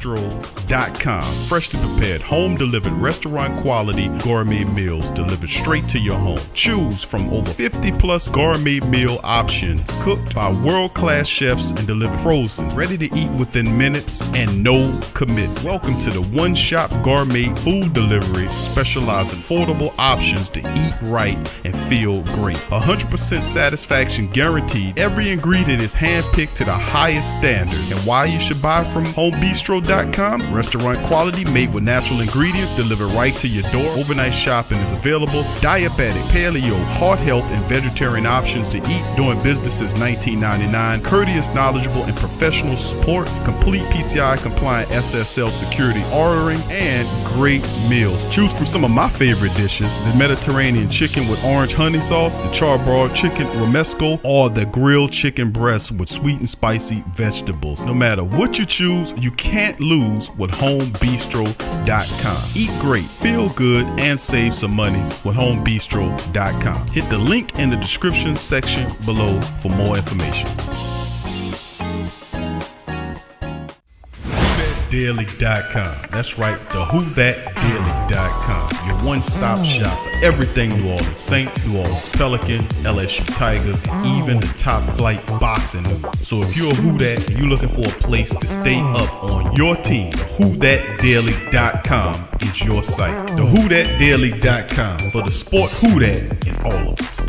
homebistro.com. Freshly prepared, home-delivered, restaurant-quality gourmet meals delivered straight to your home. Choose from over 50-plus gourmet meal options cooked by world-class chefs and delivered frozen, ready to eat within minutes and no commitment. Welcome to the one-shop gourmet food delivery, specializing in affordable options to eat right and feel great. 100% satisfaction guaranteed. Every ingredient is handpicked to the highest standard. And why you should buy from homebistro.com? Restaurant quality, made with natural ingredients, delivered right to your door. Overnight shopping is available. Diabetic, paleo, heart health, and vegetarian options to eat. Doing business since 1999. Courteous, knowledgeable, and professional support. Complete PCI compliant SSL security ordering, and great meals. Choose from some of my favorite dishes: the Mediterranean chicken with orange honey sauce, the charbroiled chicken romesco, or the grilled chicken breast with sweet and spicy vegetables. No matter what you choose, you can't lose with homebistro.com. Eat great, feel good, and save some money with homebistro.com. Hit the link in the description section below for more information. Daily.com. That's right, the WhoThatDaily.com. Your one-stop shop for everything New Orleans Saints, New Orleans Pelicans, LSU Tigers, and even the top flight boxing news. So if you're a Who That and you're looking for a place to stay up on your team, WhoThatDaily.com is your site. The WhoThatDaily.com for the sport Who That in all of us.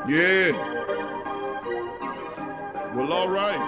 Yeah. Well, all right.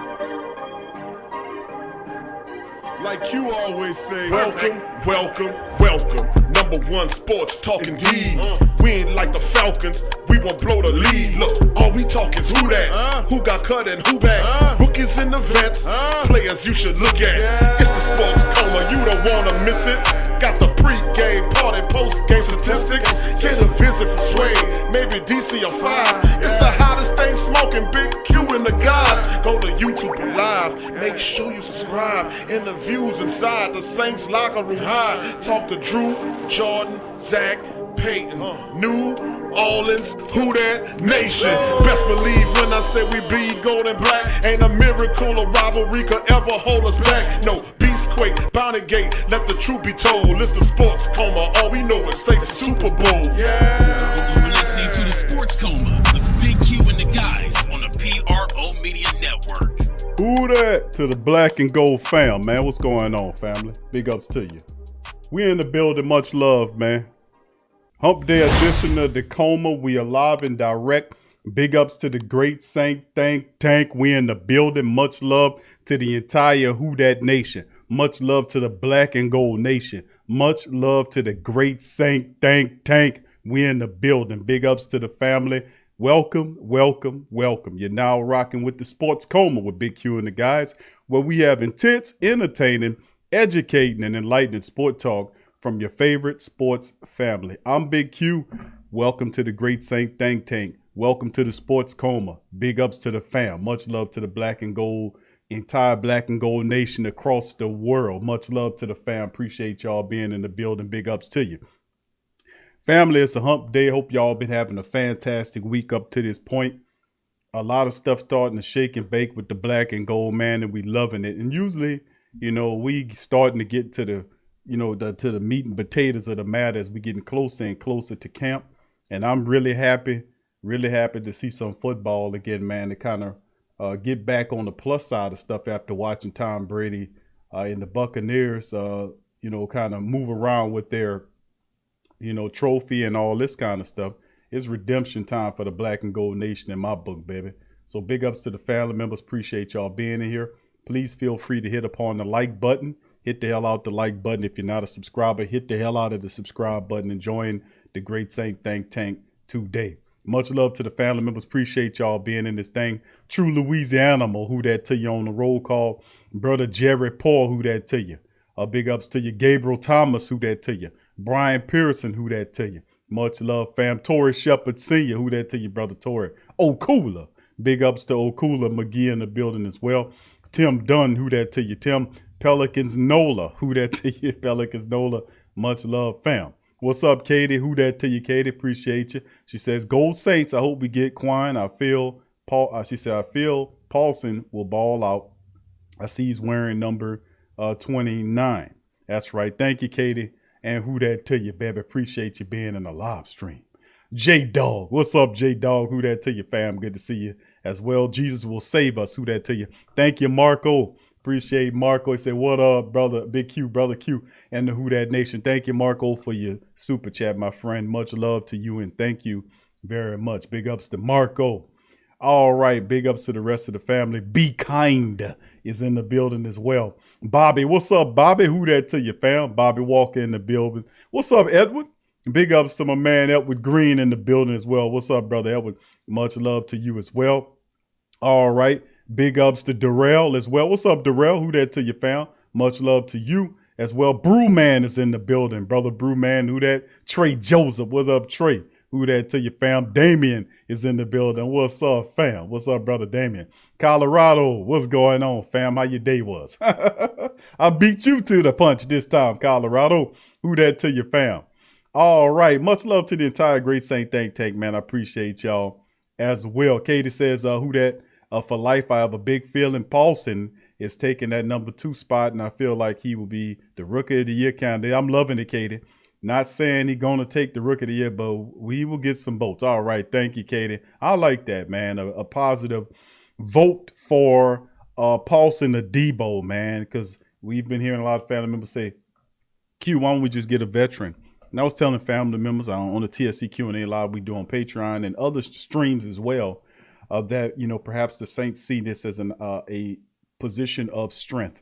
Like you always say, welcome, welcome, welcome. Number one sports talking D. We ain't like the Falcons, we won't blow the lead. Look, all we talk is who that, who got cut and who back. Rookies in the vets, players you should look at. It's the sports coma, you don't wanna miss it. Got the pre-game party, post-game statistics. Get a visit from Sway, maybe DC or 5. It's the hottest thing smoking, Big Q and the guys. Go to YouTube Live, make sure you subscribe. Interviews inside the Saints locker room high. Talk to Drew, Jordan, Zach, Peyton, New Orleans, Who That Nation. Best believe when I say we bleed gold and black. Ain't a miracle or rivalry could ever hold us back. No, Beastquake, Bounty Gate, let the truth be told. It's the sports coma, all we know is Saints Super Bowl. Yeah. You're listening to the Sports Coma with Big Q and the guys on the PRO Media Network. Who that to the black and gold fam, man. What's going on, family? Big ups to you. We in the building, much love, man. Hump Day edition of the Coma. We are live and direct. Big ups to the great Saint Think Tank. We in the building. Much love to the entire Who Dat Nation. Much love to the Black and Gold Nation. Much love to the great Saint Think Tank. We in the building. Big ups to the family. Welcome, welcome, welcome. You're now rocking with the Sports Coma with Big Q and the guys, where we have intense, entertaining, educating, and enlightening sport talk from your favorite sports family. I'm Big Q. Welcome to the great Saint Think Tank. Welcome to the Sports Coma. Big ups to the fam. Much love to the Black and Gold, entire Black and Gold Nation across the world. Much love to the fam. Appreciate y'all being in the building. Big ups to you. Family, it's a hump day. Hope y'all been having a fantastic week up to this point. A lot of stuff starting to shake and bake with the Black and Gold, man, and we loving it. And usually, we starting to get to the to the meat and potatoes of the matter as we getting closer and closer to camp. And I'm really happy to see some football again, man, to kind of get back on the plus side of stuff after watching Tom Brady and the Buccaneers, kind of move around with their, trophy and all this kind of stuff. It's redemption time for the Black and Gold Nation in my book, baby. So big ups to the family members. Appreciate y'all being in here. Please feel free to hit upon the like button. Hit the hell out the like button. If you're not a subscriber, hit the hell out of the subscribe button and join the great Saint Think Tank today. Much love to the family members. Appreciate y'all being in this thing. True Louisiana, who that to you on the roll call. Brother Jerry Paul, who that to you. Big ups to you. Gabriel Thomas, who that to you. Brian Pearson, who that to you. Much love, fam. Torrey Shepard Sr., who that to you, brother Torrey. Okula. Big ups to Okula McGee in the building as well. Tim Dunn, who that to you? Tim Pelicans Nola, who that to you? Pelicans Nola, much love, fam. What's up, Katie? Who that to you, Katie? Appreciate you. She says, Gold Saints, I hope we get Kwon. She said, I feel Paulson will ball out. I see he's wearing number 29. That's right. Thank you, Katie. And who that to you, baby? Appreciate you being in the live stream. J-Dog. What's up, J-Dog? Who that to you, fam? Good to see you as well. Jesus will save us. Who that to you? Thank you, Marco. Appreciate Marco. He said, what up, brother? Big Q, brother Q, and the Who Dat Nation. Thank you, Marco, for your super chat, my friend. Much love to you, and thank you very much. Big ups to Marco. All right, big ups to the rest of the family. Be Kind is in the building as well. Bobby, what's up, Bobby? Who that to you, fam? Bobby Walker in the building. What's up, Edward? Big ups to my man, Edward Green, in the building as well. What's up, brother Edward? Much love to you as well. All right. Big ups to Darrell as well. What's up, Darrell? Who that to you, fam? Much love to you as well. Brewman is in the building. Brother Brewman, who that? Trey Joseph. What's up, Trey? Who that to you, fam? Damien is in the building. What's up, fam? What's up, brother Damien? Colorado, what's going on, fam? How your day was? I beat you to the punch this time, Colorado. Who that to you, fam? All right. Much love to the entire Great Saint Think Tank, man. I appreciate y'all as well. Katie says, who that? For life, I have a big feeling Paulson is taking that number 2 spot, and I feel like he will be the Rookie of the Year candidate. I'm loving it, Katie. Not saying he's going to take the Rookie of the Year, but we will get some votes. All right. Thank you, Katie. I like that, man. A positive vote for Paulson the Debo, man, because we've been hearing a lot of family members say, Q, why don't we just get a veteran? And I was telling family members on the TSC Q&A live we do on Patreon and other streams as well, that, perhaps the Saints see this as a position of strength.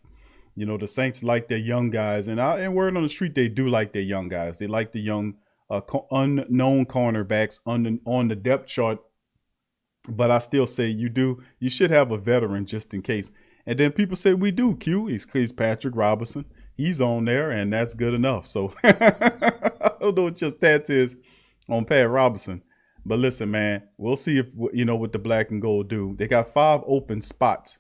The Saints like their young guys, and word on the street, they do like their young guys. They like the young unknown cornerbacks on the depth chart. But I still say you should have a veteran just in case. And then people say we do, Q. He's Patrick Robinson. He's on there, and that's good enough. So I don't know what your stats is on Pat Robinson. But listen, man, we'll see if, what the black and gold do. They got 5 open spots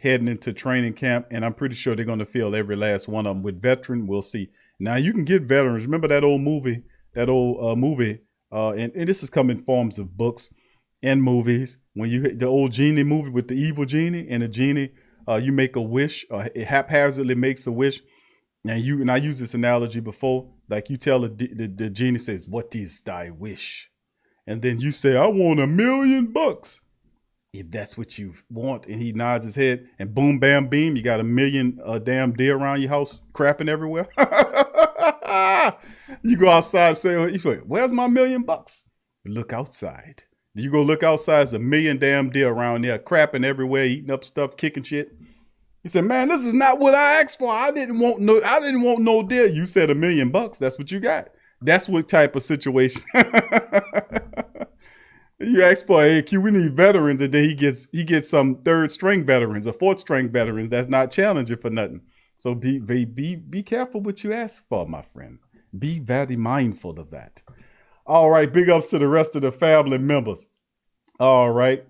heading into training camp, and I'm pretty sure they're going to fill every last one of them with veteran. We'll see. Now, you can get veterans. Remember that old movie, and this has come in forms of books and movies. When you hit the old genie movie with the evil genie, and the genie, you make a wish, it haphazardly makes a wish. And I used this analogy before, like you tell the genie says, what is thy wish? And then you say, I want $1 million. If that's what you want. And he nods his head, and boom, bam, beam, you got $1 million damn deer around your house crapping everywhere. You go outside and say, where's my $1 million? Look outside. You go look outside, there's $1 million damn deer around there crapping everywhere, eating up stuff, kicking shit. He said, man, this is not what I asked for. I didn't want no deer. You said $1 million. That's what you got. That's what type of situation. You ask for, hey, Q, we need veterans, and then he gets some 3rd string veterans or 4th string veterans. That's not challenging for nothing. So be careful what you ask for, my friend. Be very mindful of that. All right, big ups to the rest of the family members. All right,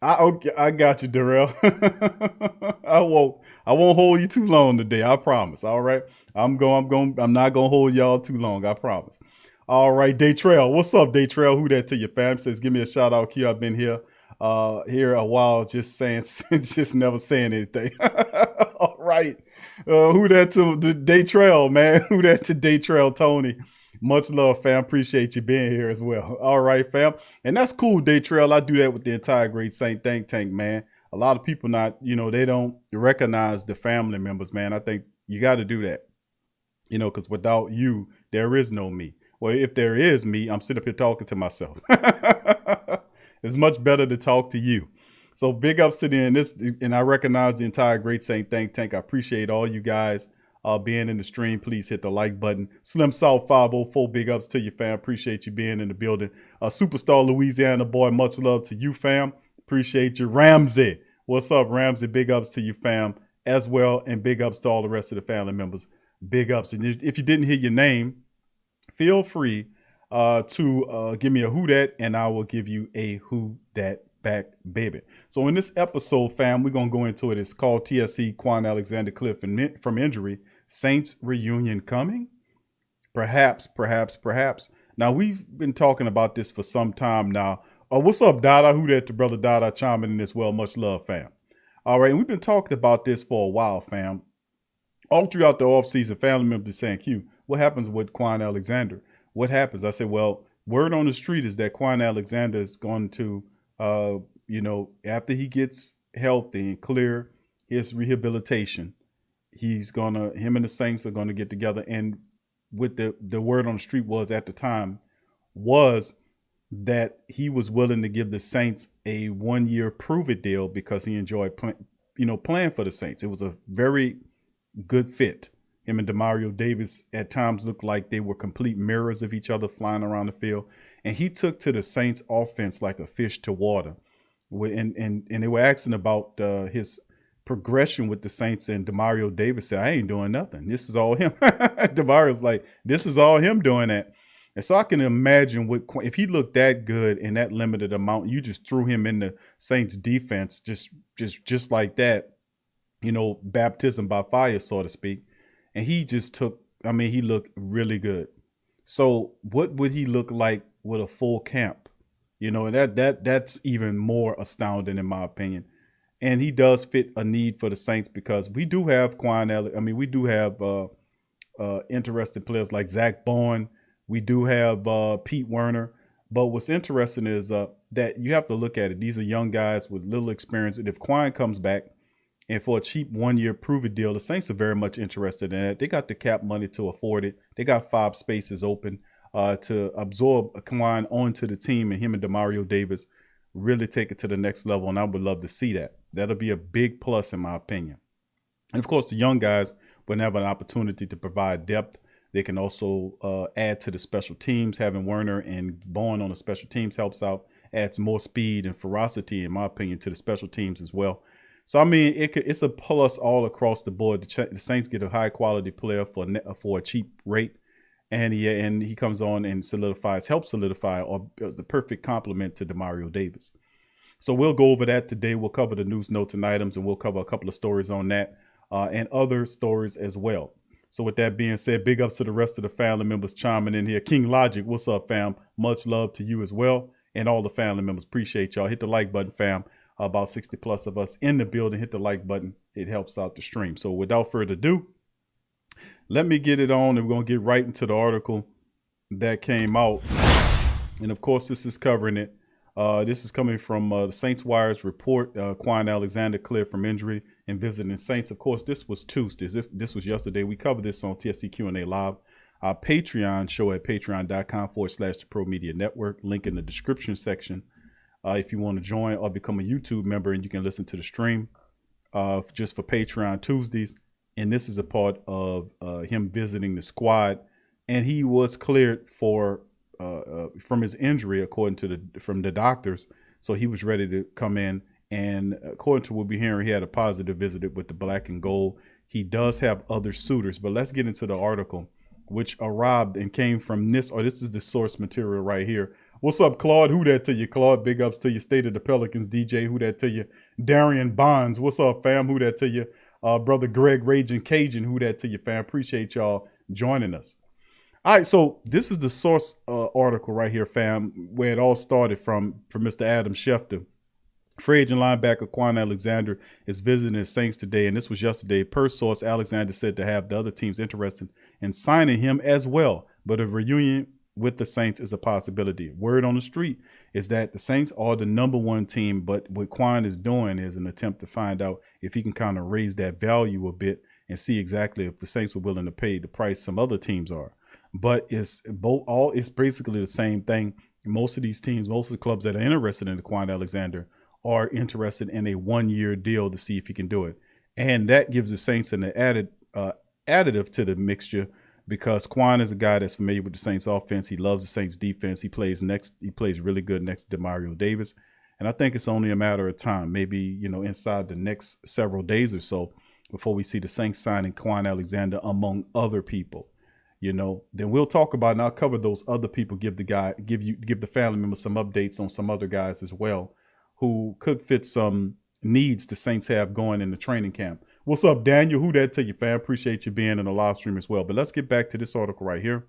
I got you, Darrell. I won't hold you too long today. I promise. All right, I'm not gonna hold y'all too long. I promise. All right, Daytrail. What's up, Daytrail? Who that to your fam? Says, give me a shout out, Q. I've been here a while, just never saying anything. All right. Who that to the Daytrail, man? Who that to Daytrail Tony? Much love, fam. Appreciate you being here as well. All right, fam. And that's cool, Daytrail. I do that with the entire Great Saint Think Tank, man. A lot of people they don't recognize the family members, man. I think you got to do that, because without you, there is no me. Well, if there is me, I'm sitting up here talking to myself. It's much better to talk to you. So big ups to them. And I recognize the entire Great Saint Think Tank. I appreciate all you guys being in the stream. Please hit the like button. Slim South 504, big ups to you, fam. Appreciate you being in the building. Superstar Louisiana boy, much love to you, fam. Appreciate you. Ramsey, what's up, Ramsey? Big ups to you, fam, as well. And big ups to all the rest of the family members. Big ups. And if you didn't hear your name, feel free to give me a who dat, and I will give you a who dat back, baby. So in this episode, fam, we're going to go into it. It's called TSC, Kwon Alexander Cliff from injury. Saints reunion coming? Perhaps. Now, we've been talking about this for some time now. What's up, Dada? Who that? The brother Dada chiming in as well. Much love, fam. All right, and we've been talking about this for a while, fam. All throughout the offseason, family members saying, Q, what happens with Kwon Alexander? What happens? I said, well, word on the street is that Kwon Alexander is going to, after he gets healthy and clear his rehabilitation, him and the Saints are going to get together. And with the word on the street was at the time was that he was willing to give the Saints a 1-year prove-it deal because he enjoyed playing for the Saints. It was a very good fit. Him and Demario Davis at times looked like they were complete mirrors of each other flying around the field. And he took to the Saints offense like a fish to water. And they were asking about his progression with the Saints, and Demario Davis said, I ain't doing nothing. This is all him. Demario's like, this is all him doing that. And so I can imagine if he looked that good in that limited amount, you just threw him in the Saints defense just like that, baptism by fire, so to speak. And he just he looked really good. So what would he look like with a full camp? And that's even more astounding in my opinion. And he does fit a need for the Saints because we do have we do have interesting players like Zach Bowen. We do have Pete Werner. But what's interesting is that you have to look at it. These are young guys with little experience. And if Kwon comes back and for a cheap 1-year prove-it deal, the Saints are very much interested in it. They got the cap money to afford it. They got 5 spaces open to absorb Kwon onto the team, and him and Demario Davis really take it to the next level. And I would love to see that. That'll be a big plus in my opinion. And of course, the young guys will have an opportunity to provide depth. They can also add to the special teams. Having Werner and Bowen on the special teams helps out, adds more speed and ferocity, in my opinion, to the special teams as well. So, it's a plus all across the board. The Saints get a high-quality player for a cheap rate, and he comes on and helps solidify, or is the perfect complement to Demario Davis. So we'll go over that today. We'll cover the news, notes, and items, and we'll cover a couple of stories on that and other stories as well. So with that being said, big ups to the rest of the family members chiming in here. King Logic, what's up, fam? Much love to you as well, and all the family members. Appreciate y'all. Hit the like button, fam. About 60 plus of us in the building. Hit the like button. It helps out the stream. So without further ado, let me get it on, and we're going to get right into the article that came out. And of course, this is covering it. This is coming from the Saints Wire's report. Kwon Alexander cleared from injury and visiting Saints. Of course, this was Tuesday. This was yesterday. We covered this on TSC Q&A Live. Our Patreon show at patreon.com/the Pro Media Network. Link in the description section if you want to join or become a YouTube member, and you can listen to the stream just for Patreon Tuesdays. And this is a part of him visiting the squad. And he was cleared from his injury, according from the doctors. So he was ready to come in. And according to what we're hearing, he had a positive visit with the black and gold. He does have other suitors, but let's get into the article, which arrived and came from this is the source material right here. What's up, Claude? Who that to you, Claude? Big ups to you. State of the Pelicans, DJ. Who that to you? Darian Bonds. What's up, fam? Who that to you? Brother Greg Raging Cajun. Who that to you, fam? Appreciate y'all joining us. All right, so this is the source article right here, fam, where it all started from Mr. Adam Schefter. Free agent linebacker Kwon Alexander is visiting the Saints today, and this was yesterday. Per source, Alexander said to have the other teams interested in signing him as well, but a reunion with the Saints is a possibility. Word on the street is that the Saints are the #1 team, but what Kwon is doing is an attempt to find out if he can kind of raise that value a bit and see exactly if the Saints were willing to pay the price some other teams are. But it's basically the same thing. Most of these teams, most of the clubs that are interested in Kwon Alexander are interested in a 1-year deal to see if he can do it. And that gives the Saints an additive to the mixture, because Kwon is a guy that's familiar with the Saints offense. He loves the Saints defense. He plays really good next to Demario Davis. And I think it's only a matter of time, maybe, inside the next several days or so, before we see the Saints signing Kwon Alexander among other people. Then we'll talk about, and I'll cover those other people, give the family members some updates on some other guys as well. who could fit some needs the Saints have going in the training camp. What's up, Daniel? Who that to you, fam? Appreciate you being in the live stream as well. But let's get back to this article right here,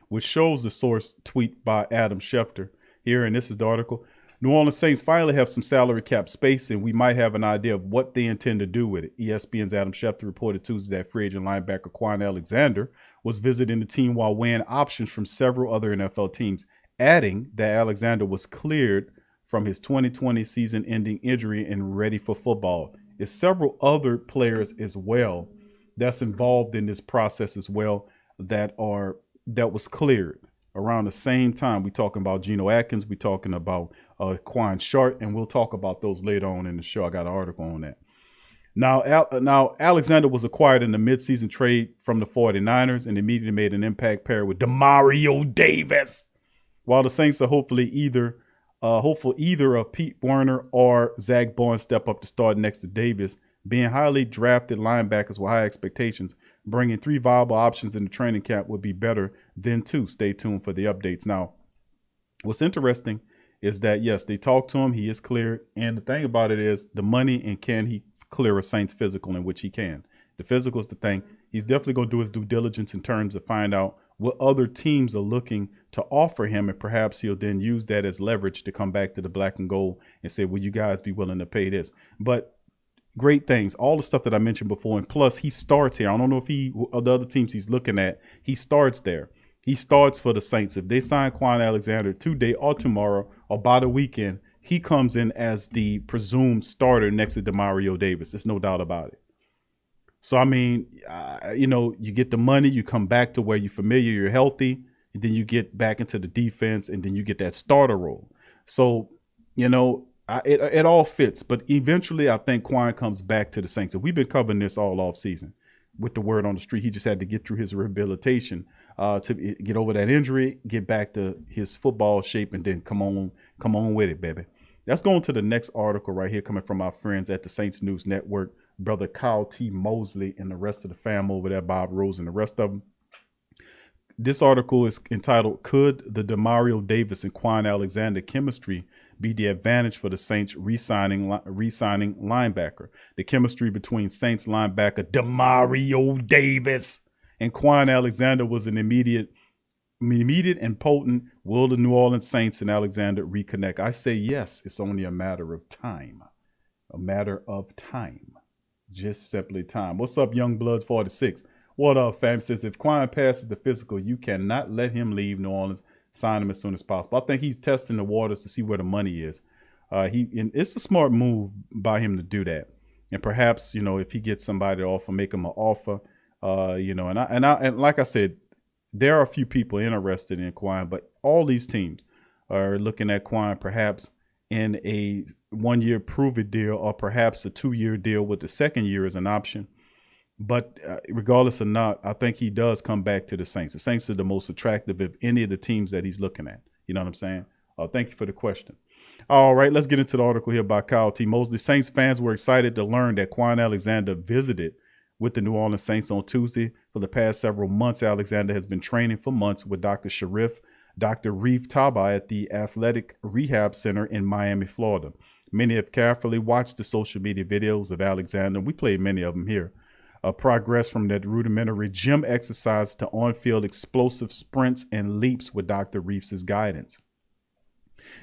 which shows the source tweet by Adam Schefter here. And this is the article. New Orleans Saints finally have some salary cap space, and we might have an idea of what they intend to do with it. ESPN's Adam Schefter reported Tuesday that free agent linebacker Kwon Alexander was visiting the team while weighing options from several other NFL teams, adding that Alexander was cleared from his 2020 season-ending injury and ready for football. There's several other players as well that's involved in this process as well that was cleared around the same time. We're talking about Geno Atkins. We're talking about Quan Short, and we'll talk about those later on in the show. I got an article on that. Now Alexander was acquired in the midseason trade from the 49ers and immediately made an impact pair with Demario Davis. While the Saints are hopeful either of Pete Werner or Zach Bowen step up to start next to Davis, being highly drafted linebackers with high expectations, bringing 3 viable options in the training camp would be better than 2. Stay tuned for the updates. Now, what's interesting is that, yes, they talked to him. He is cleared. And the thing about it is the money, and can he clear a Saints physical, in which he can. The physical is the thing. He's definitely going to do his due diligence in terms of find out what other teams are looking to offer him, and perhaps he'll then use that as leverage to come back to the black and gold and say, will you guys be willing to pay this? But great things, all the stuff that I mentioned before, and plus he starts here. I don't know if the other teams he's looking at, he starts there. He starts for the Saints. If they sign Kwon Alexander today or tomorrow or by the weekend, he comes in as the presumed starter next to Demario Davis. There's no doubt about it. So, I mean, you get the money, you come back to where you're familiar, you're healthy, and then you get back into the defense, and then you get that starter role. So, it all fits. But eventually, I think Kwon comes back to the Saints. And we've been covering this all off season with the word on the street. He just had to get through his rehabilitation to get over that injury, get back to his football shape, and then come on with it, baby. Let's go on to the next article right here, coming from our friends at the Saints News Network, brother Kyle T. Mosley and the rest of the fam over there, Bob Rose and the rest of them. This article is entitled, Could the Demario Davis and Kwon Alexander chemistry be the advantage for the Saints re-signing linebacker? The chemistry between Saints linebacker Demario Davis and Kwon Alexander was an immediate and potent. Will the New Orleans Saints and Alexander reconnect? I say yes. It's only a matter of time. A matter of time. Just simply time. What's up, Young Bloods 46? What up, fam? Says if Kwon passes the physical, you cannot let him leave New Orleans. Sign him as soon as possible. I think he's testing the waters to see where the money is. And it's a smart move by him to do that. And perhaps, if he gets somebody to offer, make him an offer. And like I said, there are a few people interested in Kwon, but all these teams are looking at Kwon perhaps in a 1-year prove-it deal, or perhaps a 2-year deal with the second year as an option. But regardless or not, I think he does come back to the Saints. The Saints are the most attractive of any of the teams that he's looking at. You know what I'm saying? Thank you for the question. All right, let's get into the article here by Kyle T. Mosley. Saints fans were excited to learn that Kwon Alexander visited with the New Orleans Saints on Tuesday. For the past several months, Alexander has been training for months with Dr. Reef Taba at the Athletic Rehab Center in Miami, Florida. Many have carefully watched the social media videos of Alexander. We played many of them here. Progress from that rudimentary gym exercise to on-field explosive sprints and leaps with Dr. Reef's guidance.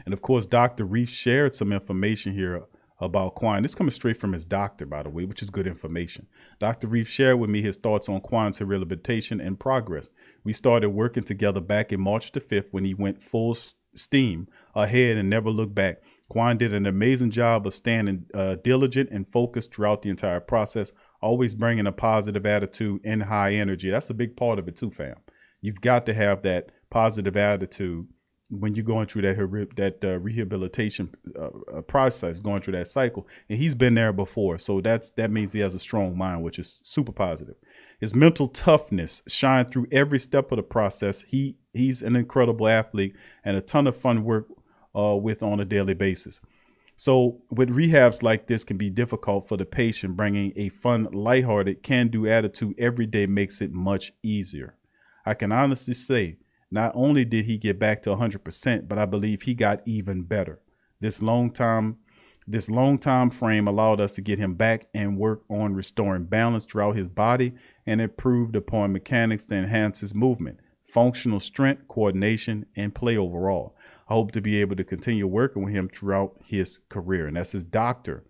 And of course, Dr. Reef shared some information here about Kwon. This coming straight from his doctor, by the way, which is good information. Dr. Reef shared with me his thoughts on Kwon's rehabilitation and progress. We started working together back in March the 5th when he went full steam ahead and never looked back. Kwon did an amazing job of staying diligent and focused throughout the entire process, always bringing a positive attitude and high energy. That's a big part of it too, fam. You've got to have that positive attitude when you're going through that rehabilitation process, going through that cycle. And he's been there before. So that means he has a strong mind, which is super positive. His mental toughness shined through every step of the process. He's an incredible athlete and a ton of fun work with on a daily basis. So with rehabs like this can be difficult for the patient. Bringing a fun, lighthearted, can-do attitude every day makes it much easier. I can honestly say, not only did he get back to 100%, but I believe he got even better. This long time frame allowed us to get him back and work on restoring balance throughout his body and improved upon mechanics to enhance his movement, functional strength, coordination, and play overall. I hope to be able to continue working with him throughout his career. And that's his doctor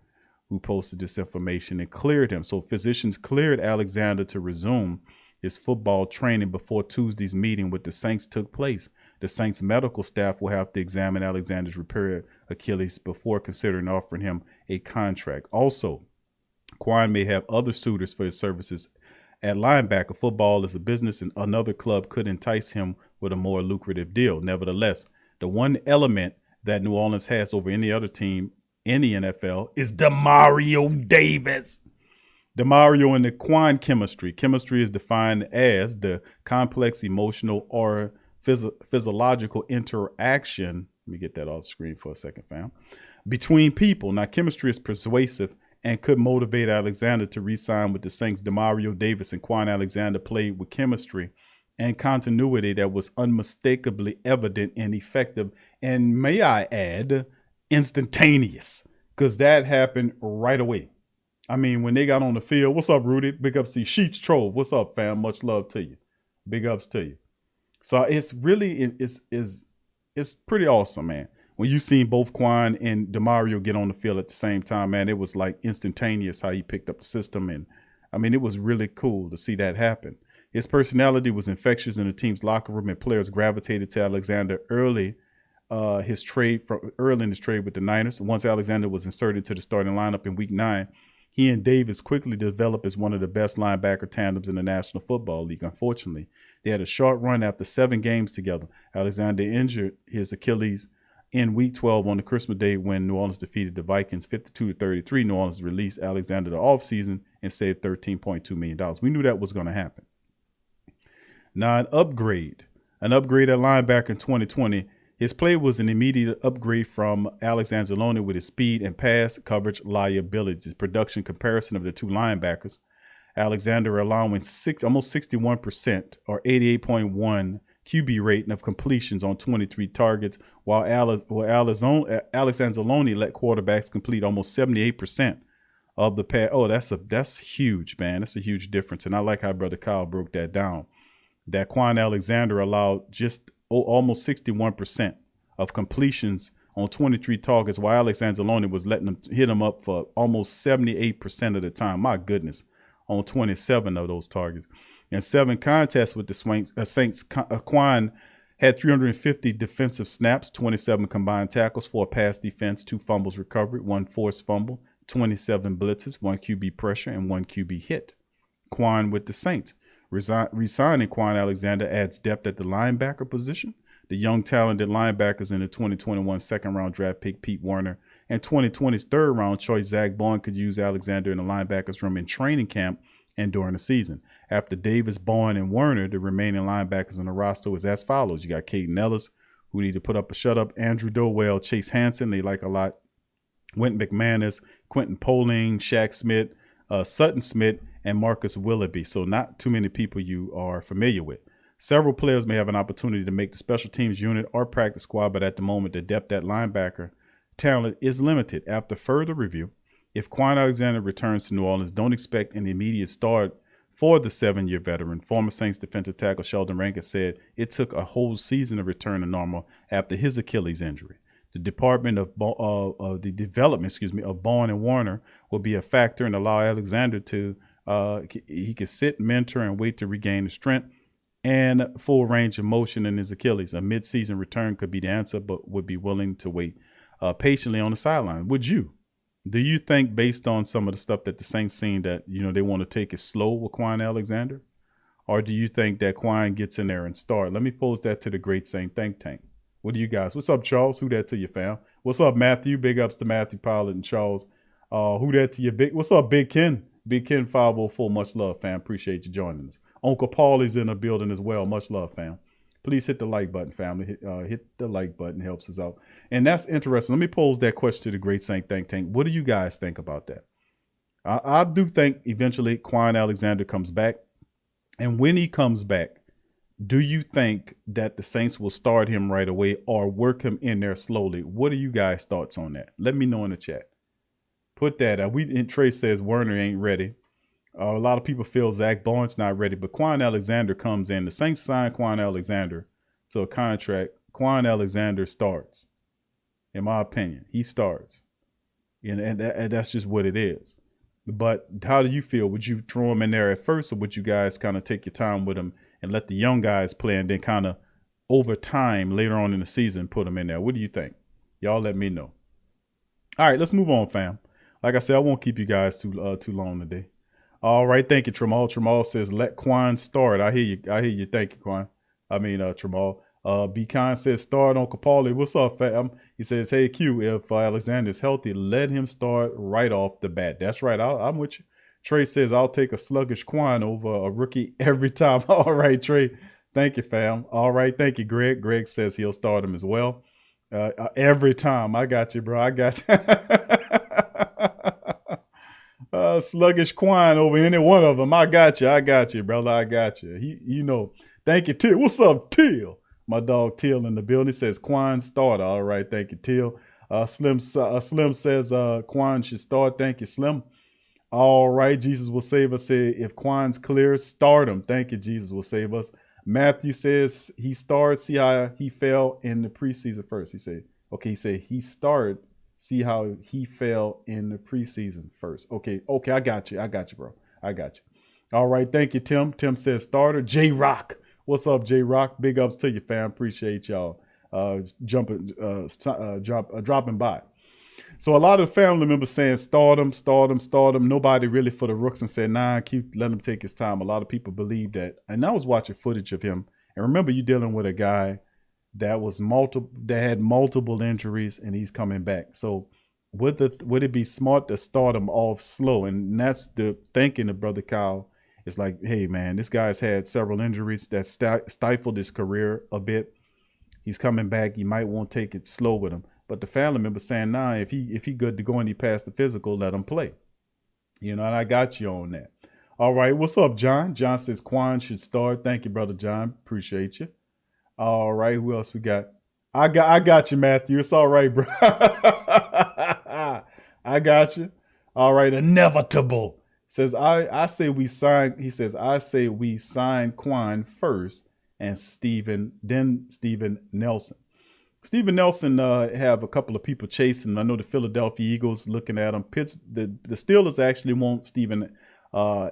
who posted this information and cleared him. So physicians cleared Alexander to resume his football training before Tuesday's meeting with the Saints took place. The Saints medical staff will have to examine Alexander's repaired Achilles before considering offering him a contract. Also, Kwon may have other suitors for his services at linebacker. Football is a business, and another club could entice him with a more lucrative deal. Nevertheless, the one element that New Orleans has over any other team in the NFL is Demario Davis. Demario and the Kwon chemistry. Chemistry is defined as the complex emotional or physiological interaction. Let me get that off screen for a second, fam. Between people. Now, chemistry is persuasive and could motivate Alexander to re-sign with the Saints. Demario Davis and Kwon Alexander played with chemistry and continuity that was unmistakably evident and effective. And may I add, instantaneous, because that happened right away. I mean, when they got on the field, what's up, Rudy? Big ups to you. Sheets Trove, what's up, fam? Much love to you. Big ups to you. So it's really, it's pretty awesome, man. When you seen both Kwon and Demario get on the field at the same time, man, it was like instantaneous how he picked up the system. And I mean, it was really cool to see that happen. His personality was infectious in the team's locker room, and players gravitated to Alexander early in his trade with the Niners. Once Alexander was inserted to the starting lineup in Week 9, he and Davis quickly developed as one of the best linebacker tandems in the National Football League. Unfortunately, they had a short run after 7 games together. Alexander injured his Achilles in Week 12 on the Christmas Day when New Orleans defeated the Vikings 52-33. New Orleans released Alexander the offseason and saved $13.2 million. We knew that was going to happen. Now, an upgrade at linebacker in 2020. His play was an immediate upgrade from Alex Anzalone with his speed and pass coverage liabilities. His production comparison of the two linebackers, Alexander allowing almost 61% or 88.1 QB rating of completions on 23 targets, while Alex Anzalone let quarterbacks complete almost 78% of the pass. Oh, that's huge, man. That's a huge difference. And I like how Brother Kyle broke that down. That Kwon Alexander allowed just almost 61% of completions on 23 targets, while Alex Anzalone was letting them hit him up for almost 78% of the time. My goodness, on 27 of those targets. In 7 contests with the Saints, Kwon had 350 defensive snaps, 27 combined tackles, 4 pass defense, 2 fumbles recovered, 1 forced fumble, 27 blitzes, 1 QB pressure, and 1 QB hit. Kwon with the Saints. Resigning Kwon Alexander adds depth at the linebacker position. The young talented linebackers in the 2021 second-round draft pick Pete Werner and 2020's third-round choice Zach Bowen could use Alexander in the linebackers room in training camp and during the season. After Davis, Bowen, and Werner, the remaining linebackers on the roster was as follows. You got Caden Ellis, who need to put up a shut-up, Andrew Dowell, Chase Hansen, they like a lot, Wynton McManus, Quentin Poling, Shaq Smith, Sutton Smith, and Marcus Willoughby. So not too many people you are familiar with. Several players may have an opportunity to make the special teams unit or practice squad, but at the moment, the depth at linebacker talent is limited. After further review, if Kwon Alexander returns to New Orleans, don't expect an immediate start for the 7-year veteran. Former Saints defensive tackle Sheldon Rankins said it took a whole season to return to normal after his Achilles injury. The development of Bowen and Warner will be a factor and allow Alexander to he could sit, mentor, and wait to regain the strength and full range of motion in his Achilles. A mid-season return could be the answer, but would be willing to wait patiently on the sideline. Would you? Do you think, based on some of the stuff that the Saints seen, that they want to take it slow with Kwon Alexander, or do you think that Kwon gets in there and start? Let me pose that to the Great Saint Think Tank. What do you guys? What's up, Charles? Who that to you, fam? What's up, Matthew? Big ups to Matthew Pilot and Charles. Who that to you? What's up, Big Ken? Big Ken 504. Much love, fam. Appreciate you joining us. Uncle Paul is in the building as well. Much love, fam. Please hit the like button, family. Hit the like button. Helps us out. And that's interesting. Let me pose that question to the Great Saint Think Tank. What do you guys think about that? I do think eventually Kwon Alexander comes back. And when he comes back, Do you think that the Saints will start him right away or work him in there slowly? What are you guys' thoughts on that? Let me know in the chat. Put that out. Trey says Werner ain't ready. A lot of people feel Zach Barnes not ready, but Kwon Alexander comes in. The Saints signed Kwon Alexander to a contract. Kwon Alexander starts. In my opinion, he starts. And that's just what it is. But how do you feel? Would you throw him in there at first, or would you guys kind of take your time with him and let the young guys play, and then kind of over time later on in the season put him in there? What do you think? Y'all let me know. All right, let's move on, fam. Like I said, I won't keep you guys too long today. All right, thank you, Tramal. Tramal says let Kwon start. I hear you. Thank you, Kwon. Tramal. Be Kind says start on Kapali. What's up, fam? He says, hey, Q, if Alexander is healthy, let him start right off the bat. That's right. I'm with you. Trey says, I'll take a sluggish Kwon over a rookie every time. All right, Trey. Thank you, fam. All right. Thank you, Greg. Greg says he'll start him as well. Every time. I got you, bro. I got you. Sluggish Kwon over any one of them. I got you, brother. I got you. Thank you, Till. What's up, Till? My dog Till in the building. He says Kwon starter. All right, thank you, Till. Slim says Kwon should start. Thank you, Slim. All right, Jesus will save us. Say if Kwon's clear, start him. Thank you, Jesus will save us. Matthew says he started. See how he fell in the preseason first. He said he started. See how he fell in the preseason first. Okay, I got you, bro. I got you. All right, thank you, Tim. Tim says starter. J Rock. What's up, J Rock? Big ups to you, fam. Appreciate y'all dropping by. So a lot of the family members saying start him. Nobody really for the rooks and said, nah, let him take his time. A lot of people believe that. And I was watching footage of him. And remember, you're dealing with a guy that had multiple injuries, and he's coming back. So would it be smart to start him off slow? And that's the thinking of Brother Kyle. It's like, hey, man, this guy's had several injuries that stifled his career a bit. He's coming back. You might want to take it slow with him. But the family member saying, nah, if he good to go and he passed the physical, let him play. And I got you on that. All right, what's up, John? John says Kwon should start. Thank you, Brother John. Appreciate you. All right, who else we got? I got you, Matthew. It's all right, bro. I got you. All right, inevitable. Says I say we sign. He says I say we sign Kwon first, and Steven Nelson. Steven Nelson have a couple of people chasing him. I know the Philadelphia Eagles looking at him. The Steelers actually want Steven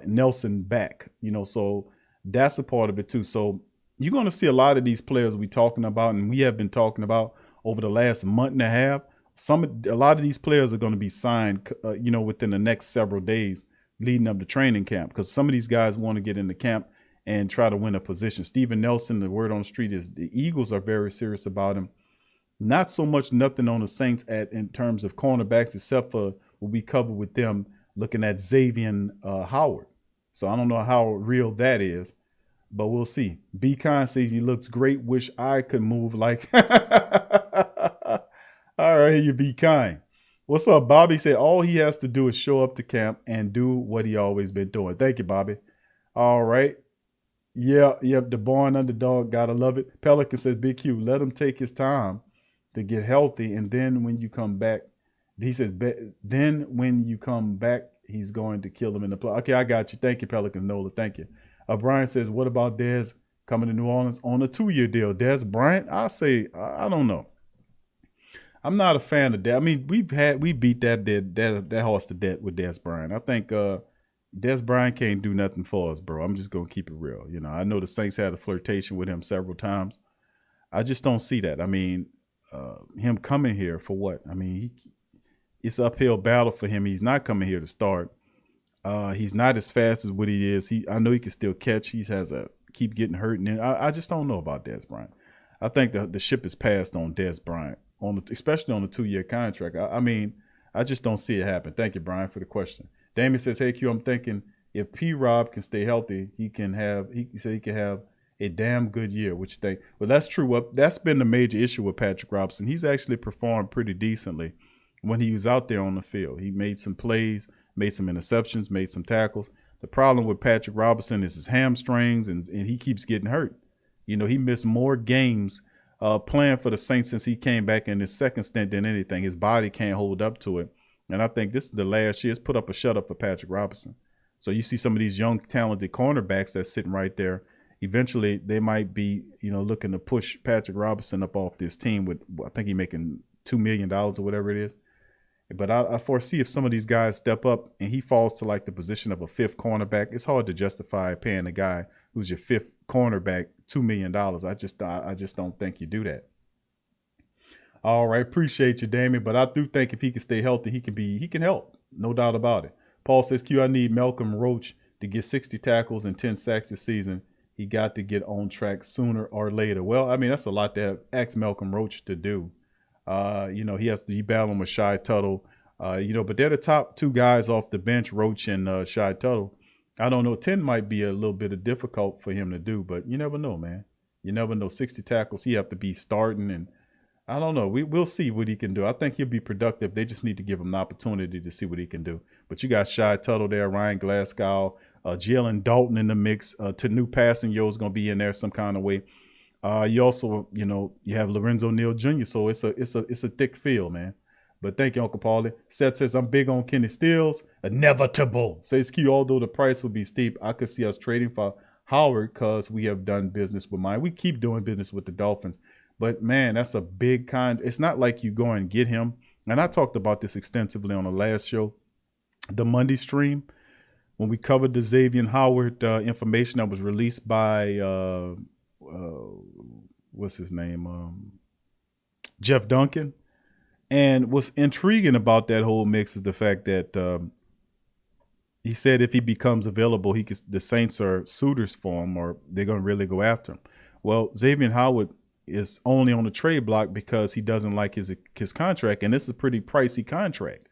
Nelson back. So that's a part of it too. So you're going to see a lot of these players we talking about, and we have been talking about over the last month and a half. A lot of these players are going to be signed, within the next several days leading up to training camp, because some of these guys want to get into camp and try to win a position. Steven Nelson, the word on the street is the Eagles are very serious about him. Not so much nothing on the Saints in terms of cornerbacks, except for what we covered with them looking at Xavier Howard. So I don't know how real that is, but we'll see. B. Khan says he looks great. Wish I could move like. All right, you be kind. What's up, Bobby? Said all he has to do is show up to camp and do what he always been doing. Thank you, Bobby. All right. Yeah, the born underdog. Gotta love it. Pelican says, Big Q, let him take his time to get healthy. And then when you come back, he says, then when you come back, he's going to kill him in the play. Okay, I got you. Thank you, Pelican Nola. Thank you. Brian says, what about Dez coming to New Orleans on a 2-year deal? Dez Bryant, I say, I don't know. I'm not a fan of that. I mean, we beat that horse to death with Dez Bryant. I think Dez Bryant can't do nothing for us, bro. I'm just gonna keep it real. I know the Saints had a flirtation with him several times. I just don't see that. I mean, him coming here for what? I mean, it's an uphill battle for him. He's not coming here to start. He's not as fast as what he is. I know he can still catch. He has keep getting hurt, and I just don't know about Dez Bryant. I think the ship is passed on Dez Bryant, especially on the 2-year contract. I mean, I just don't see it happen. Thank you, Brian, for the question. Damien says, hey, Q, I'm thinking if P-Rob can stay healthy, he can have a damn good year. What you think? Well, that's true. That's been the major issue with Patrick Robinson. He's actually performed pretty decently when he was out there on the field. He made some plays, made some interceptions, made some tackles. The problem with Patrick Robinson is his hamstrings, and he keeps getting hurt. You know, he missed more games playing for the Saints since he came back in his second stint than anything. His body can't hold up to it. And I think this is the last year. It's put up a shut up for Patrick Robinson. So you see some of these young, talented cornerbacks that's sitting right there. Eventually, they might be, you know, looking to push Patrick Robinson up off this team with, I think he's making $2 million or whatever it is. But I foresee if some of these guys step up and he falls to like the position of a fifth cornerback, it's hard to justify paying a guy who's your fifth cornerback $2 million. I just don't think you do that. All right, appreciate you, Damien. But I do think if he can stay healthy, he can help. No doubt about it. Paul says, Q, I need Malcolm Roach to get 60 tackles and 10 sacks this season. He got to get on track sooner or later. Well, I mean, that's a lot to have asked Malcolm Roach to do. You know, he has to battle with Shy Tuttle. You know, but they're the top two guys off the bench, Roach and Shy Tuttle. I don't know. 10 might be a little bit difficult for him to do, but you never know, man. You never know. 60 tackles, he have to be starting, and I don't know. We'll see what he can do. I think he'll be productive. They just need to give him an opportunity to see what he can do. But you got Shy Tuttle there, Ryan Glasgow, Jalen Dalton in the mix. Tanu Passanio is going to be in there some kind of way. You also, you know, you have Lorenzo Neal Jr., so it's a thick field, man. But thank you, Uncle Paulie. Seth says, I'm big on Kenny Stills. Inevitable. Says Q, although the price would be steep, I could see us trading for Howard because we have done business with mine. We keep doing business with the Dolphins. But, man, that's a big it's not like you go and get him. And I talked about this extensively on the last show, the Monday stream, when we covered the Xavier Howard information that was released by, what's his name? Jeff Duncan. And what's intriguing about that whole mix is the fact that he said if he becomes available, the Saints are suitors for him, or they're going to really go after him. Well, Xavier Howard is only on the trade block because he doesn't like his contract, and this is a pretty pricey contract.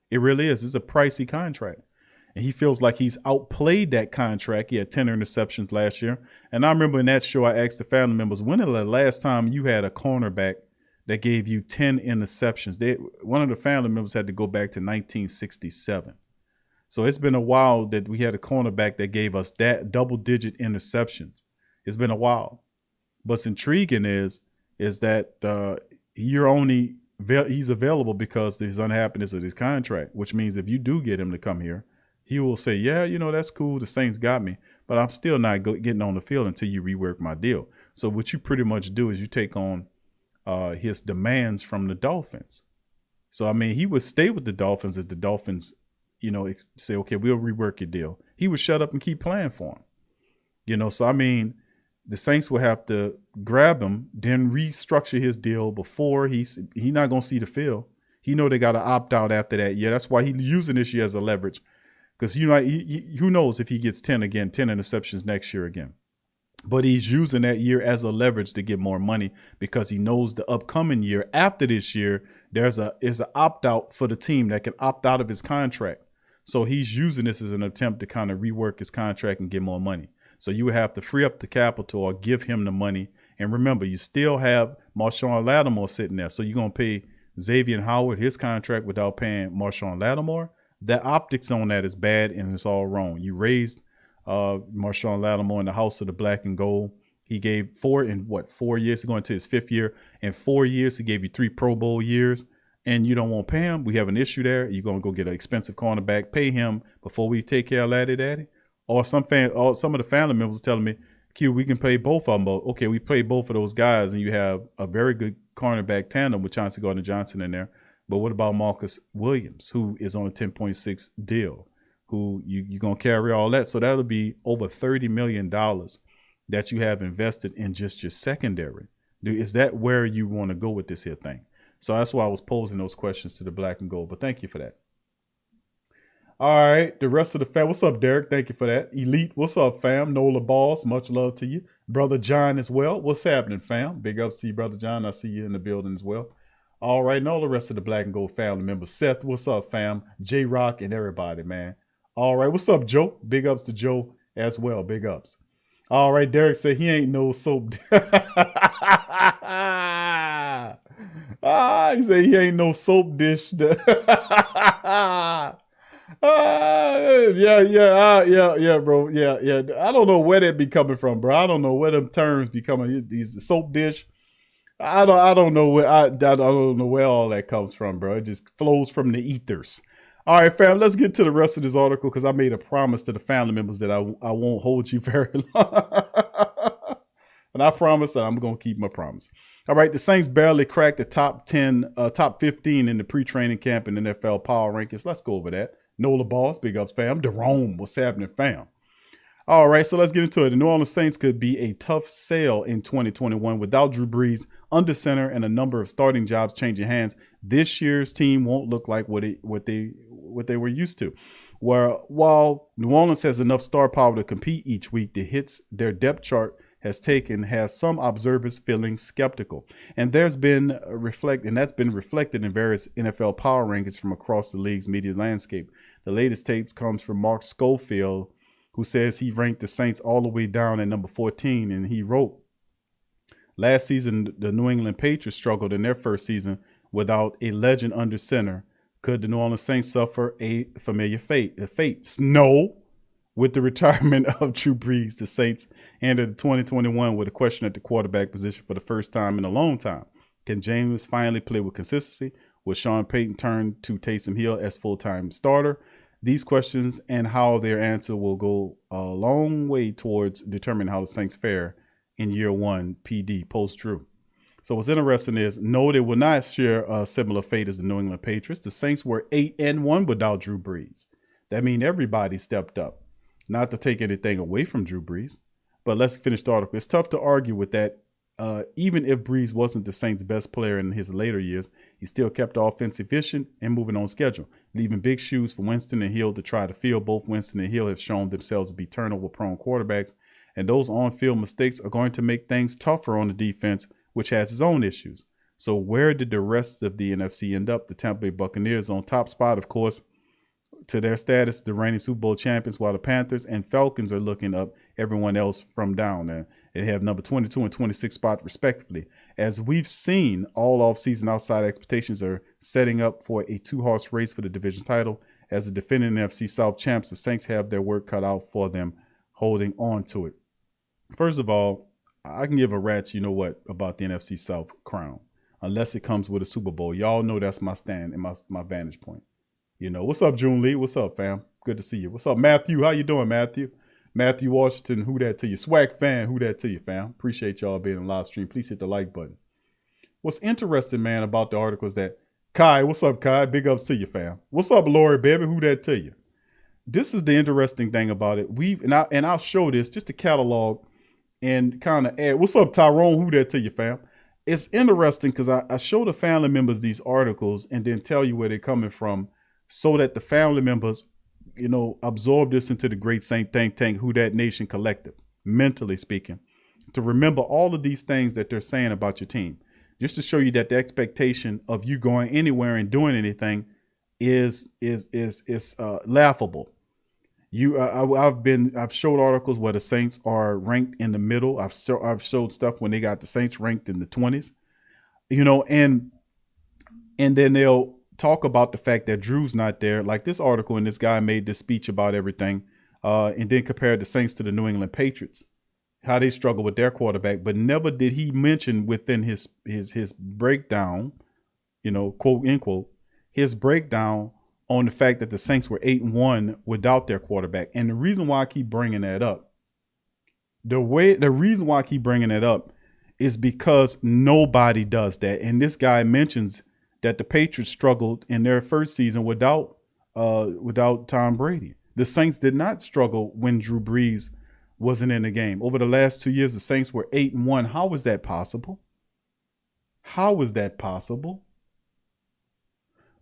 It really is. It's a pricey contract. And he feels like he's outplayed that contract. He had 10 interceptions last year. And I remember in that show, I asked the family members, when is the last time you had a cornerback that gave you 10 interceptions? One of the family members had to go back to 1967. So it's been a while that we had a cornerback that gave us that double-digit interceptions. It's been a while. What's intriguing is that he's available because of his unhappiness of his contract, which means if you do get him to come here, he will say, yeah, you know, that's cool. The Saints got me, but I'm still not getting on the field until you rework my deal. So what you pretty much do is you take on his demands from the Dolphins. So, I mean, he would stay with the Dolphins as the Dolphins, you know, say, okay, we'll rework your deal. He would shut up and keep playing for him. You know, so, I mean, the Saints will have to grab him, then restructure his deal before he's not going to see the field. He know they got to opt out after that year. That's why he's using this year as a leverage. Because, you know, who knows if he gets 10 interceptions next year again. But he's using that year as a leverage to get more money because he knows the upcoming year after this year, there's an opt-out for the team that can opt out of his contract. So he's using this as an attempt to kind of rework his contract and get more money. So you would have to free up the capital or give him the money. And remember, you still have Marshawn Lattimore sitting there. So you're going to pay Xavier Howard his contract without paying Marshawn Lattimore. The optics on that is bad, and it's all wrong. You raised Marshawn Lattimore in the house of the black and gold. He gave 4 years, going to his 5th year. In 4 years, he gave you 3 Pro Bowl years, and you don't want to pay him. We have an issue there. You're going to go get an expensive cornerback, pay him before we take care of Laddie Daddy. Or some of the family members telling me, Q, we can pay both of them. Okay, we pay both of those guys, and you have a very good cornerback tandem with Chauncey Gardner-Johnson in there. But what about Marcus Williams, who is on a 10.6 deal, who you're going to carry all that? So that'll be over $30 million that you have invested in just your secondary. Is that where you want to go with this here thing? So that's why I was posing those questions to the black and gold. But thank you for that. All right, the rest of the fam. What's up, Derek? Thank you for that. Elite, what's up, fam? Nola Balls, much love to you. Brother John as well. What's happening, fam? Big ups to you, Brother John. I see you in the building as well. All right, and all the rest of the black and gold family members. Seth, what's up, fam? J-Rock and everybody, man. All right, what's up, Joe? Big ups to Joe as well. Big ups. All right, Derek said he ain't no soap. He said he ain't no soap dish. yeah, bro. Yeah. I don't know where that be coming from, bro. I don't know where them terms be coming. These soap dish. I don't know where I don't know where all that comes from, bro. It just flows from the ethers. All right, fam. Let's get to the rest of this article because I made a promise to the family members that I won't hold you very long, and I promise that I'm gonna keep my promise. All right, the Saints barely cracked the top 15 in the pre-training camp in NFL power rankings. Let's go over that. Nola Boss, big ups, fam. Jerome, what's happening, fam? All right, so let's get into it. The New Orleans Saints could be a tough sale in 2021 without Drew Brees under center and a number of starting jobs changing hands. This year's team won't look like what they were used to. While New Orleans has enough star power to compete each week, the hits their depth chart has some observers feeling skeptical. And that's been reflected in various NFL power rankings from across the league's media landscape. The latest tapes comes from Mark Schofield, who says he ranked the Saints all the way down at number 14. And he wrote, last season, the New England Patriots struggled in their first season without a legend under center. Could the New Orleans Saints suffer a familiar fate? No. With the retirement of Drew Brees, the Saints entered 2021 with a question at the quarterback position for the first time in a long time. Can James finally play with consistency? Will Sean Payton turn to Taysom Hill as full-time starter? These questions and how their answer will go a long way towards determining how the Saints fare in year one PD post-Drew. So what's interesting is, no, they will not share a similar fate as the New England Patriots. The Saints were 8-1 without Drew Brees. That means everybody stepped up. Not to take anything away from Drew Brees, but let's finish the article. It's tough to argue with that. Even if Brees wasn't the Saints' best player in his later years, he still kept the offense efficient and moving on schedule, leaving big shoes for Winston and Hill to try to fill. Both Winston and Hill have shown themselves to be turnover-prone quarterbacks, and those on-field mistakes are going to make things tougher on the defense, which has its own issues. So where did the rest of the NFC end up? The Tampa Bay Buccaneers on top spot, of course, to their status, the reigning Super Bowl champions, while the Panthers and Falcons are looking up everyone else from down there. They have number 22 and 26 spot respectively. As we've seen, all offseason outside expectations are setting up for a two-horse race for the division title. As the defending NFC South champs, the Saints have their work cut out for them holding on to it. First of all, I can give a rat's you know what about the NFC South crown, unless it comes with a Super Bowl. Y'all know that's my stand and my vantage point. You know, what's up, June Lee? What's up, fam? Good to see you. What's up, Matthew? How you doing, Matthew? Matthew Washington, who that to you? Swag fan, who that to you, fam? Appreciate y'all being in live stream. Please hit the like button. What's interesting, man, about the article is that Kai, what's up, Kai? Big ups to you, fam. What's up, Lori, baby? Who that to you? This is the interesting thing about it. I'll show this just to catalog and kind of add. What's up, Tyrone? Who that to you, fam? It's interesting because I show the family members these articles and then tell you where they're coming from, so that the family members, you know, absorb this into the great Saint think tank, Who Dat Nation collective, mentally speaking, to remember all of these things that they're saying about your team, just to show you that the expectation of you going anywhere and doing anything is laughable. I've showed articles where the Saints are ranked in the middle. I've showed stuff when they got the Saints ranked in the 20s, you know, and then they'll talk about the fact that Drew's not there, like this article, and this guy made this speech about everything, and then compared the Saints to the New England Patriots, how they struggle with their quarterback, but never did he mention within his breakdown, you know, quote unquote, his breakdown on the fact that the Saints were 8-1 without their quarterback. And the reason why I keep bringing that up, is because nobody does that, and this guy mentions that the Patriots struggled in their first season without Tom Brady. The Saints did not struggle when Drew Brees wasn't in the game. Over the last 2 years, the Saints were 8-1. How was that possible? How is that possible?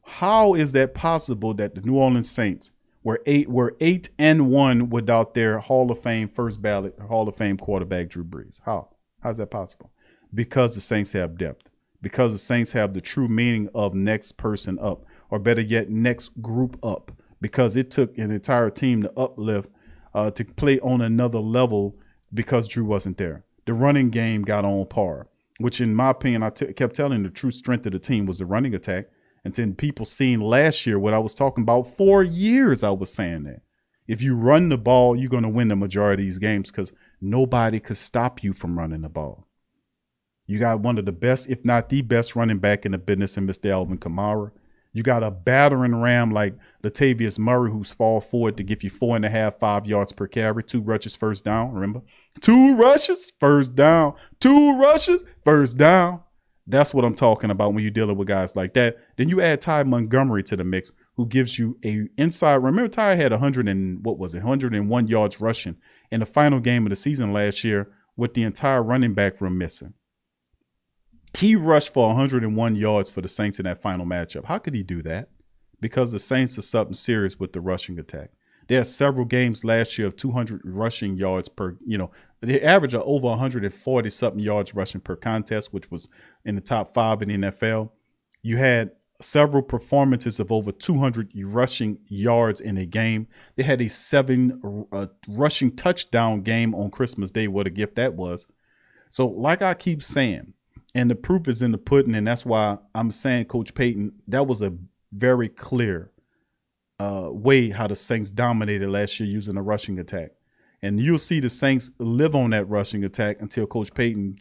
How is that possible that the New Orleans Saints were 8-1 without their Hall of Fame first ballot Hall of Fame quarterback Drew Brees? How's that possible? Because the Saints have depth. Because the Saints have the true meaning of next person up, or better yet, next group up, because it took an entire team to uplift, to play on another level because Drew wasn't there. The running game got on par, which in my opinion, I kept telling the true strength of the team was the running attack. And then people seeing last year what I was talking about 4 years, I was saying that. If you run the ball, you're going to win the majority of these games because nobody could stop you from running the ball. You got one of the best, if not the best running back in the business in Mr. Alvin Kamara. You got a battering ram like Latavius Murray who's fall forward to give you 4.5, 5 yards per carry, 2 rushes, first down. Remember? 2 rushes, first down. 2 rushes, first down. That's what I'm talking about when you're dealing with guys like that. Then you add Ty Montgomery to the mix, who gives you a inside. Remember, Ty had 101 yards rushing in the final game of the season last year with the entire running back room missing. He rushed for 101 yards for the Saints in that final matchup. How could he do that? Because the Saints are something serious with the rushing attack. There are several games last year of 200 rushing yards per, they average over 140 something yards rushing per contest, which was in the top 5 in the NFL. You had several performances of over 200 rushing yards in a game. They had a 7 rushing touchdown game on Christmas Day. What a gift that was. So like I keep saying, and the proof is in the pudding, and that's why I'm saying Coach Payton, that was a very clear way how the Saints dominated last year using a rushing attack. And you'll see the Saints live on that rushing attack until Coach Payton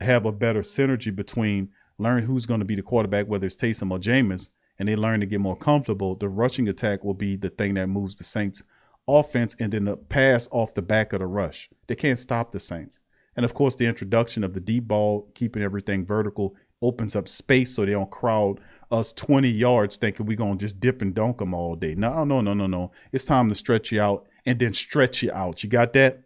have a better synergy between learn who's going to be the quarterback, whether it's Taysom or Jameis, and they learn to get more comfortable. The rushing attack will be the thing that moves the Saints offense, and then the pass off the back of the rush. They can't stop the Saints. And, of course, the introduction of the deep ball, keeping everything vertical, opens up space so they don't crowd us 20 yards thinking we're going to just dip and dunk them all day. No. It's time to stretch you out and then stretch you out. You got that?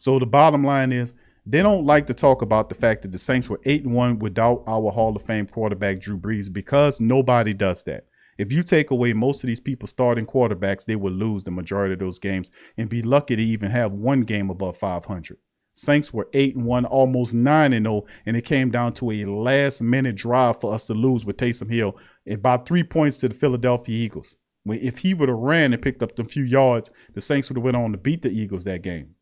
So the bottom line is they don't like to talk about the fact that the Saints were 8-1 without our Hall of Fame quarterback, Drew Brees, because nobody does that. If you take away most of these people starting quarterbacks, they will lose the majority of those games and be lucky to even have one game above 500. Saints were 8-1, almost 9-0, and it came down to a last-minute drive for us to lose with Taysom Hill, about 3 points to the Philadelphia Eagles. If he would have ran and picked up a few yards, the Saints would have went on to beat the Eagles that game.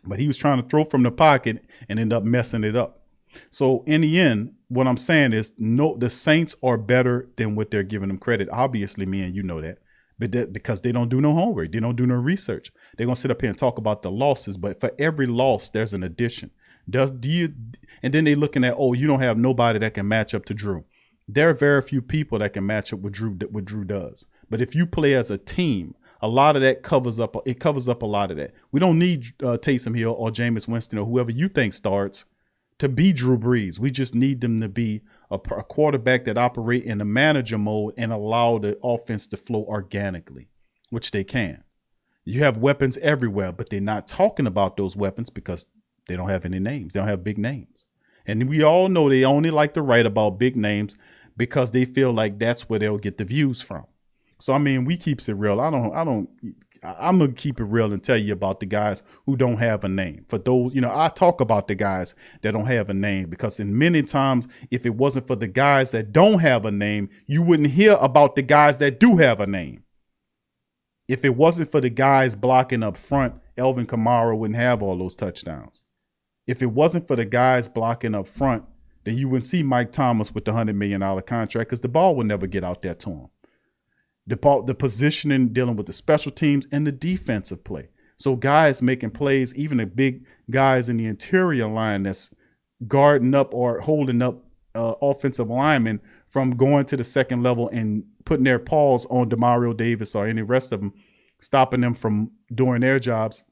But he was trying to throw from the pocket and ended up messing it up. So in the end, what I'm saying is, no, the Saints are better than what they're giving them credit. Obviously, me and you know that. But because they don't do no homework, they don't do no research. They're gonna sit up here and talk about the losses, but for every loss, there's an addition. And then they're looking at, you don't have nobody that can match up to Drew. There are very few people that can match up with Drew. What Drew does. But if you play as a team, a lot of that covers up a lot of that. We don't need Taysom Hill or Jameis Winston or whoever you think starts to be Drew Brees. We just need them to be a quarterback that operate in the manager mode and allow the offense to flow organically, which they can. You have weapons everywhere, but they're not talking about those weapons because they don't have any names. They don't have big names. And we all know they only like to write about big names because they feel like that's where they'll get the views from. So, I mean, we keeps it real. I'm going to keep it real and tell you about the guys who don't have a name. For those, I talk about the guys that don't have a name because in many times, if it wasn't for the guys that don't have a name, you wouldn't hear about the guys that do have a name. If it wasn't for the guys blocking up front, Alvin Kamara wouldn't have all those touchdowns. If it wasn't for the guys blocking up front, then you wouldn't see Mike Thomas with the $100 million contract because the ball would never get out there to him. The positioning, dealing with the special teams and the defensive play. So guys making plays, even the big guys in the interior line that's guarding up or holding up offensive linemen from going to the second level and putting their paws on Demario Davis or any rest of them, stopping them from doing their jobs.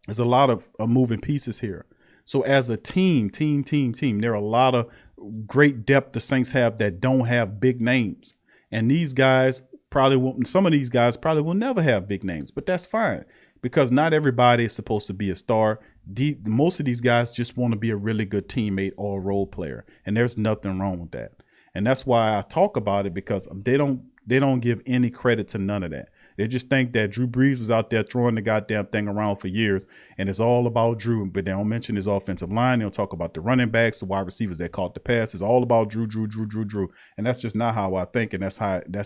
There's a lot of moving pieces here. So as a team, there are a lot of great depth the Saints have that don't have big names. And these guys some of these guys probably will never have big names, but that's fine because not everybody is supposed to be a star. Most of these guys just want to be a really good teammate or a role player, and there's nothing wrong with that. And that's why I talk about it because they don't give any credit to none of that. They just think that Drew Brees was out there throwing the goddamn thing around for years, and it's all about Drew. But they don't mention his offensive line. They don't talk about the running backs, the wide receivers that caught the pass. It's all about Drew. And that's just not how I think, and that's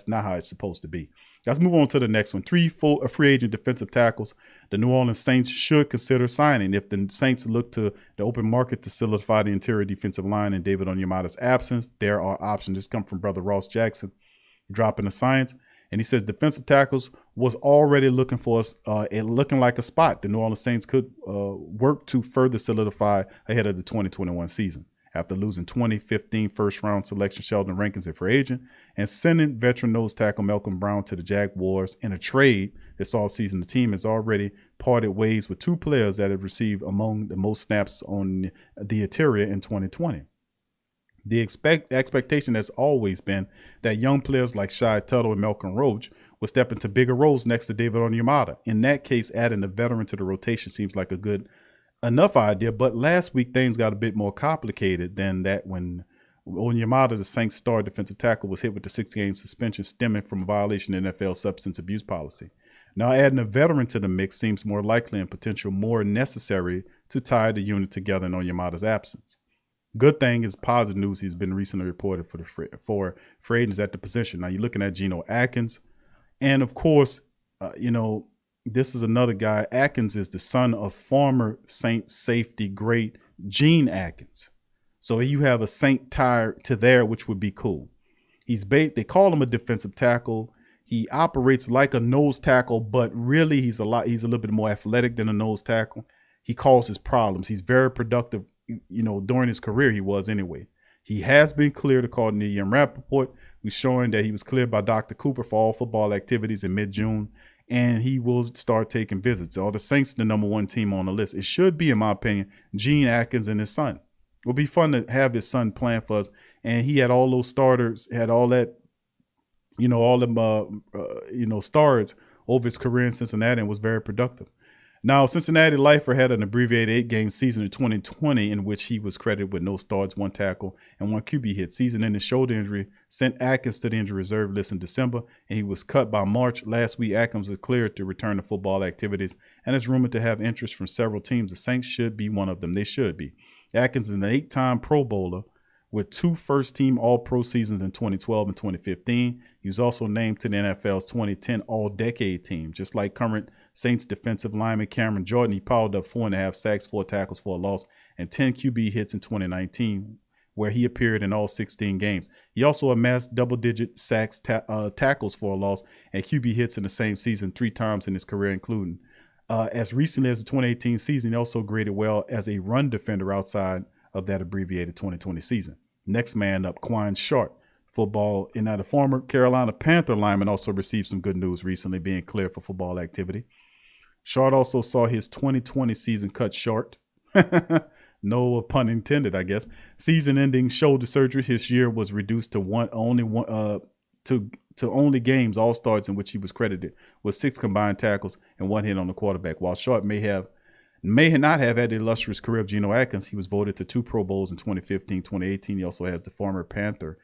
not how it's supposed to be. Let's move on to the next one. 3 free agent defensive tackles the New Orleans Saints should consider signing. If the Saints look to the open market to solidify the interior defensive line in David Onyemata's absence, there are options. This comes from Brother Ross Jackson, dropping the science. And he says defensive tackles was already looking for us, looking like a spot the New Orleans Saints could work to further solidify ahead of the 2021 season. After losing 2015 first-round selection Sheldon Rankins a free agent and sending veteran nose tackle Malcolm Brown to the Jaguars in a trade this offseason, the team has already parted ways with 2 players that have received among the most snaps on the interior in 2020. The expectation has always been that young players like Shai Tuttle and Malcolm Roach would step into bigger roles next to David Onyemata. In that case, adding a veteran to the rotation seems like a good enough idea, but last week things got a bit more complicated than that when Onyemata, the Saints star defensive tackle, was hit with the 6-game suspension stemming from a violation of NFL substance abuse policy. Now adding a veteran to the mix seems more likely and potential more necessary to tie the unit together in Onyemata's absence. Good thing is positive news. He's been recently reported for free agents at the position. Now you're looking at Geno Atkins, and of course, this is another guy. Atkins is the son of former Saints safety great Gene Atkins. So you have a Saint tie to there, which would be cool. They call him a defensive tackle. He operates like a nose tackle, but really he's a little bit more athletic than a nose tackle. He causes problems. He's very productive, during his career he was anyway. He has been cleared according to Ian Rappaport, who's showing that he was cleared by Dr. Cooper for all football activities in mid-June. And he will start taking visits. All the Saints, the number 1 team on the list. It should be, in my opinion, Gene Atkins and his son. It would be fun to have his son playing for us. And he had all those starters, had all that, all them, starts over his career in Cincinnati and was very productive. Now, Cincinnati lifer had an abbreviated 8-game season in 2020 in which he was credited with no starts, 1 tackle, and 1 QB hit. Season-ending shoulder injury sent Atkins to the injury reserve list in December, and he was cut by March. Last week, Atkins was cleared to return to football activities and is rumored to have interest from several teams. The Saints should be one of them. They should be. Atkins is an 8-time Pro Bowler with 2 first-team All-Pro seasons in 2012 and 2015. He was also named to the NFL's 2010 All-Decade team. Just like current Saints defensive lineman Cameron Jordan, he piled up 4.5 sacks, 4 tackles for a loss, and 10 QB hits in 2019, where he appeared in all 16 games. He also amassed double-digit sacks, tackles for a loss, and QB hits in the same season 3 times in his career, including as recently as the 2018 season. He also graded well as a run defender outside of that abbreviated 2020 season. Next man up, Quan Short, football. And now the former Carolina Panther lineman also received some good news recently, being cleared for football activity. Short also saw his 2020 season cut short. No pun intended, I guess. Season-ending shoulder surgery. His year was reduced to only games, all starts in which he was credited with 6 combined tackles and 1 hit on the quarterback. While Short may not have had the illustrious career of Geno Atkins, he was voted to 2 Pro Bowls in 2015, 2018. He also has the former Panther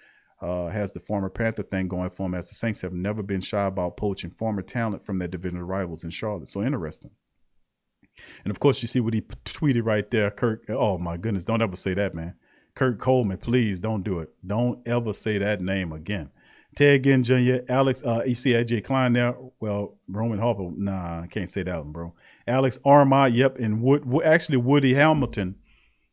thing going for him, as the Saints have never been shy about poaching former talent from their divisional rivals in Charlotte. So interesting. And of course, you see what he tweeted right there, Kirk. Oh my goodness, don't ever say that, man. Kurt Coleman, please don't do it. Don't ever say that name again. Ted Ginn Jr., Alex, you see AJ Klein there. Well, Roman Harper, nah, I can't say that one, bro. Alex Armand, yep, and Woody Hamilton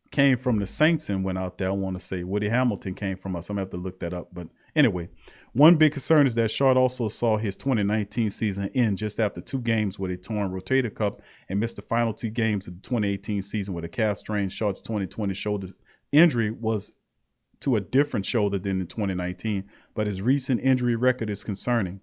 came from the Saints and went out there. I want to say Woody Hamilton came from us. I'm going to have to look that up. But anyway, one big concern is that Short also saw his 2019 season end just after 2 games with a torn rotator cuff and missed the final 2 games of the 2018 season with a calf strain. Short's 2020 shoulder injury was to a different shoulder than in 2019, but his recent injury record is concerning.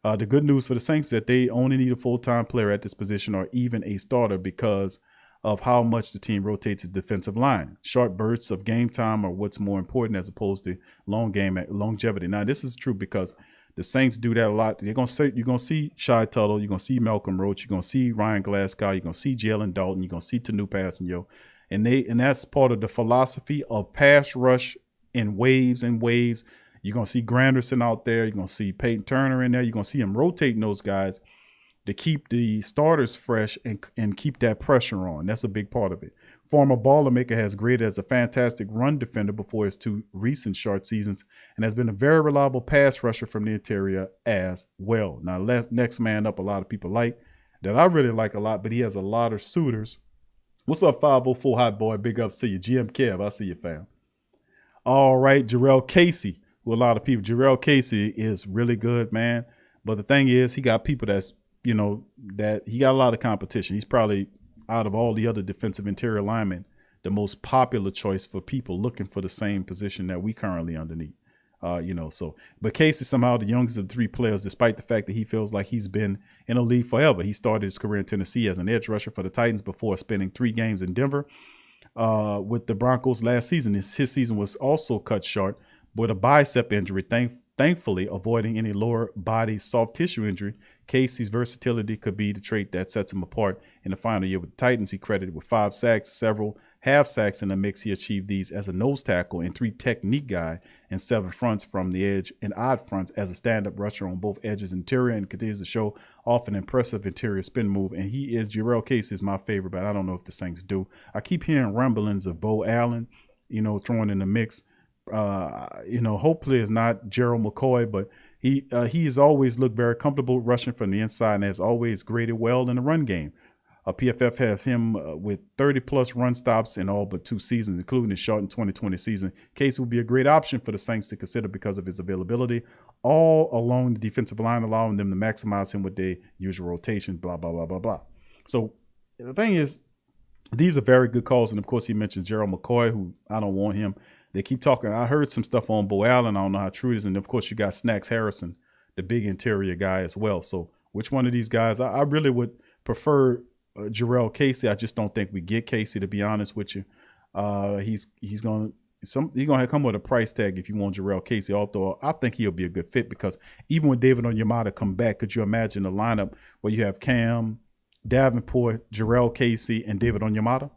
The good news for the Saints is that they only need a full-time player at this position or even a starter because of how much the team rotates its defensive line. Short bursts of game time are what's more important as opposed to longevity. Now, this is true because the Saints do that a lot. You're gonna see Shai Tuttle, you're gonna see Malcolm Roach, you're gonna see Ryan Glasgow, you're gonna see Jalen Dalton, you're gonna see Tanu Passanio. And that's part of the philosophy of pass rush in waves and waves. You're going to see Granderson out there. You're going to see Peyton Turner in there. You're going to see him rotating those guys to keep the starters fresh and keep that pressure on. That's a big part of it. Former Boilermaker has graded as a fantastic run defender before his 2 recent short seasons and has been a very reliable pass rusher from the interior as well. Now, next man up, a lot of people like that I really like a lot, but he has a lot of suitors. What's up, 504 Hot Boy? Big ups to you. GM Kev, I see you, fam. All right, Jarrell Casey, who a lot of people, Jarrell Casey is really good, man. But the thing is, he got people that's, that he got a lot of competition. He's probably, out of all the other defensive interior linemen, the most popular choice for people looking for the same position that we currently underneath. But Casey somehow the youngest of the three players, despite the fact that he feels like he's been in the league forever. He started his career in Tennessee as an edge rusher for the Titans before spending 3 games in Denver with the Broncos last season. His season was also cut short with a bicep injury, thankfully avoiding any lower body soft tissue injury. Casey's versatility could be the trait that sets him apart. In the final year with the Titans, he credited with 5 sacks, several half sacks in the mix. He achieved these as a nose tackle and 3 technique guy and 7 fronts from the edge and odd fronts as a stand-up rusher on both edges interior, and continues to show off an impressive interior spin move. And Jarrell Casey is my favorite, but I don't know if the Saints do. I keep hearing rumblings of Bo Allen, thrown in the mix. Hopefully it's not Gerald McCoy, but he has always looked very comfortable rushing from the inside and has always graded well in the run game. PFF has him with 30-plus run stops in all but 2 seasons, including the shortened 2020 season. Casey will be a great option for the Saints to consider because of his availability all along the defensive line, allowing them to maximize him with their usual rotation, blah, blah, blah, blah, blah. So the thing is, these are very good calls. And, of course, he mentions Gerald McCoy, who I don't want him. They keep talking. I heard some stuff on Bo Allen. I don't know how true it is. And, of course, you got Snacks Harrison, the big interior guy as well. So which one of these guys? I really would prefer Jarrell Casey. I just don't think we get Casey, to be honest with you. He's going to come with a price tag if you want Jarrell Casey, although I think he'll be a good fit because even when David Onyemata come back, could you imagine a lineup where you have Cam, Davenport, Jarrell Casey, and David Onyemata?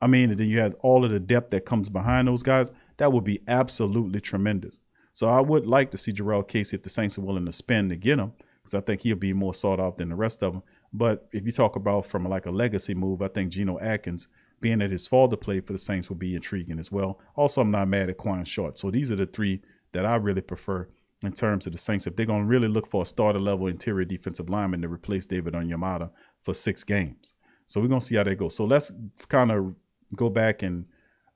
I mean, and then you have all of the depth that comes behind those guys. That would be absolutely tremendous. So I would like to see Jarrell Casey if the Saints are willing to spend to get him, because I think he'll be more sought out than the rest of them. But if you talk about from like a legacy move, I think Geno Atkins, being that his father played for the Saints, would be intriguing as well. Also, I'm not mad at Quan Short. So these are the 3 that I really prefer in terms of the Saints. If they're going to really look for a starter-level interior defensive lineman to replace David Onyemata for 6 games. So we're going to see how that goes. So let's kind of go back and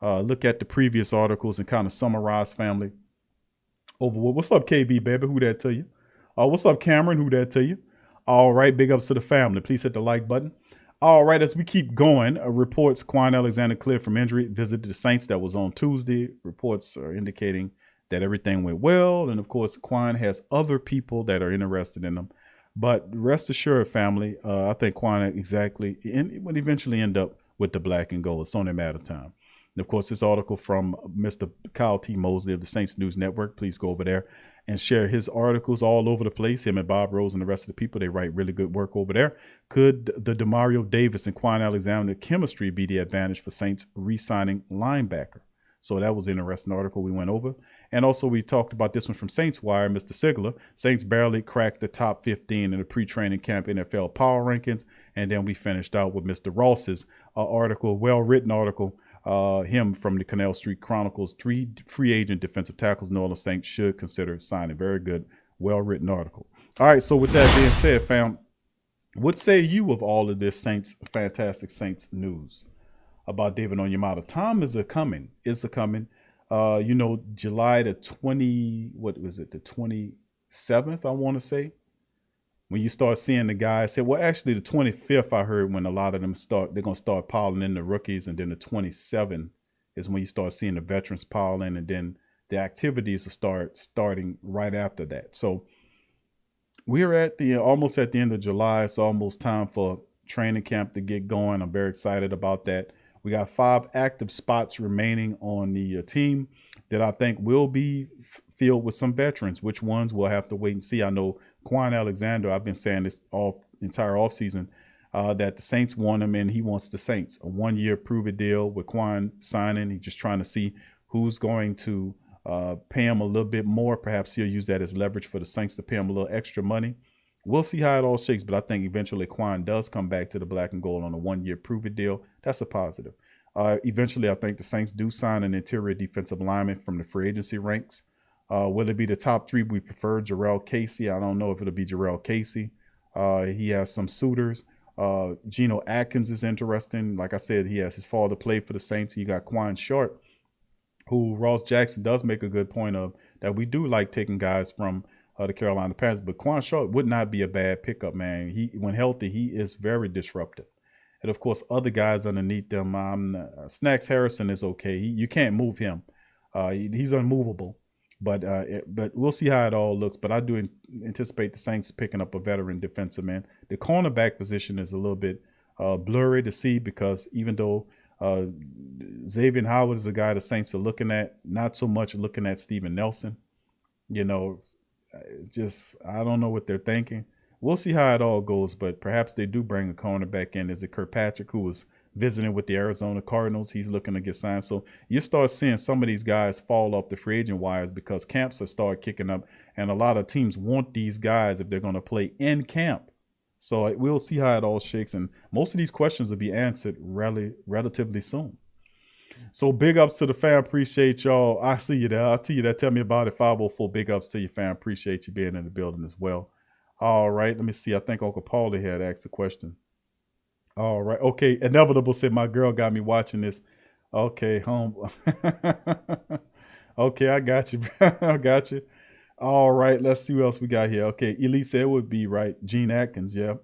look at the previous articles and kind of summarize, family. What's up, KB, baby? Who that to you? What's up, Cameron? Who that to you? All right, big ups to the family. Please hit the like button. All right, as we keep going, reports Kwon Alexander cleared from injury, visited the Saints. That was on Tuesday. Reports are indicating that everything went well. And, of course, Kwon has other people that are interested in him. But rest assured, family, I think Kwon would eventually end up with the black and gold. It's only a matter of time. And, of course, this article from Mr. Kyle T. Mosley of the Saints News Network. Please go over there and share his articles all over the place. Him and Bob Rose and the rest of the people, they write really good work over there. Could the Demario Davis and Kwon Alexander chemistry be the advantage for Saints re-signing linebacker? So that was an interesting article we went over. And also we talked about this one from Saints Wire, Mr. Sigler. Saints barely cracked the top 15 in the pre-training camp NFL power rankings. And then we finished out with Mr. Ross's article, well-written article, him from the Canal Street Chronicles, 3 free agent defensive tackles New Orleans Saints should consider signing. Very good, well-written article. All right, so with that being said, fam, what say you of all of this fantastic Saints news about David Onyemata? Time is a-coming. July the 27th, I want to say, when you start seeing the guys say, well, actually the 25th, I heard when a lot of them they're going to start piling in the rookies. And then the 27th is when you start seeing the veterans pile in. And then the activities will starting right after that. So we're almost at the end of July. It's almost time for training camp to get going. I'm very excited about that. We got 5 active spots remaining on the team that I think will be filled with some veterans. Which ones, we'll have to wait and see. I know Kwon Alexander, I've been saying this entire offseason, that the Saints want him and he wants the Saints. A 1-year prove-it deal with Kwon signing. He's just trying to see who's going to pay him a little bit more. Perhaps he'll use that as leverage for the Saints to pay him a little extra money. We'll see how it all shakes, but I think eventually Kwon does come back to the black and gold on a 1-year prove-it deal. That's a positive. Eventually, I think the Saints do sign an interior defensive lineman from the free agency ranks. Will it be the top 3 we prefer? Jarrell Casey. I don't know if it'll be Jarrell Casey. He has some suitors. Geno Atkins is interesting. Like I said, he has his father play for the Saints. You got Quan Short, who Ross Jackson does make a good point of, that we do like taking guys from the Carolina Panthers. But Quan Short would not be a bad pickup, man. When healthy, he is very disruptive. And of course, other guys underneath them, Snacks Harrison is okay. You can't move him. He's unmovable. But we'll see how it all looks. But I do anticipate the Saints picking up a veteran defensive man. The cornerback position is a little bit blurry to see because even though Xavier Howard is a guy the Saints are looking at, not so much looking at Steven Nelson. You know, I don't know what they're thinking. We'll see how it all goes, but perhaps they do bring a cornerback in. Is it Kirkpatrick, who was visiting with the Arizona Cardinals? He's looking to get signed. So you start seeing some of these guys fall off the free agent wires because camps are start kicking up, and a lot of teams want these guys if they're going to play in camp. So we'll see how it all shakes, and most of these questions will be answered relatively soon. So big ups to the fam. Appreciate y'all. I see you there. I'll tell you that. Tell me about it. 504 big ups to you, fam. Appreciate you being in the building as well. All right. Let me see. I think Uncle Paulie had asked a question. All right. Okay. Inevitable said my girl got me watching this. Okay. Home. Okay. I got you. I got you. All right. Let's see what else we got here. Okay. Elise said it would be right. Gene Atkins. Yep.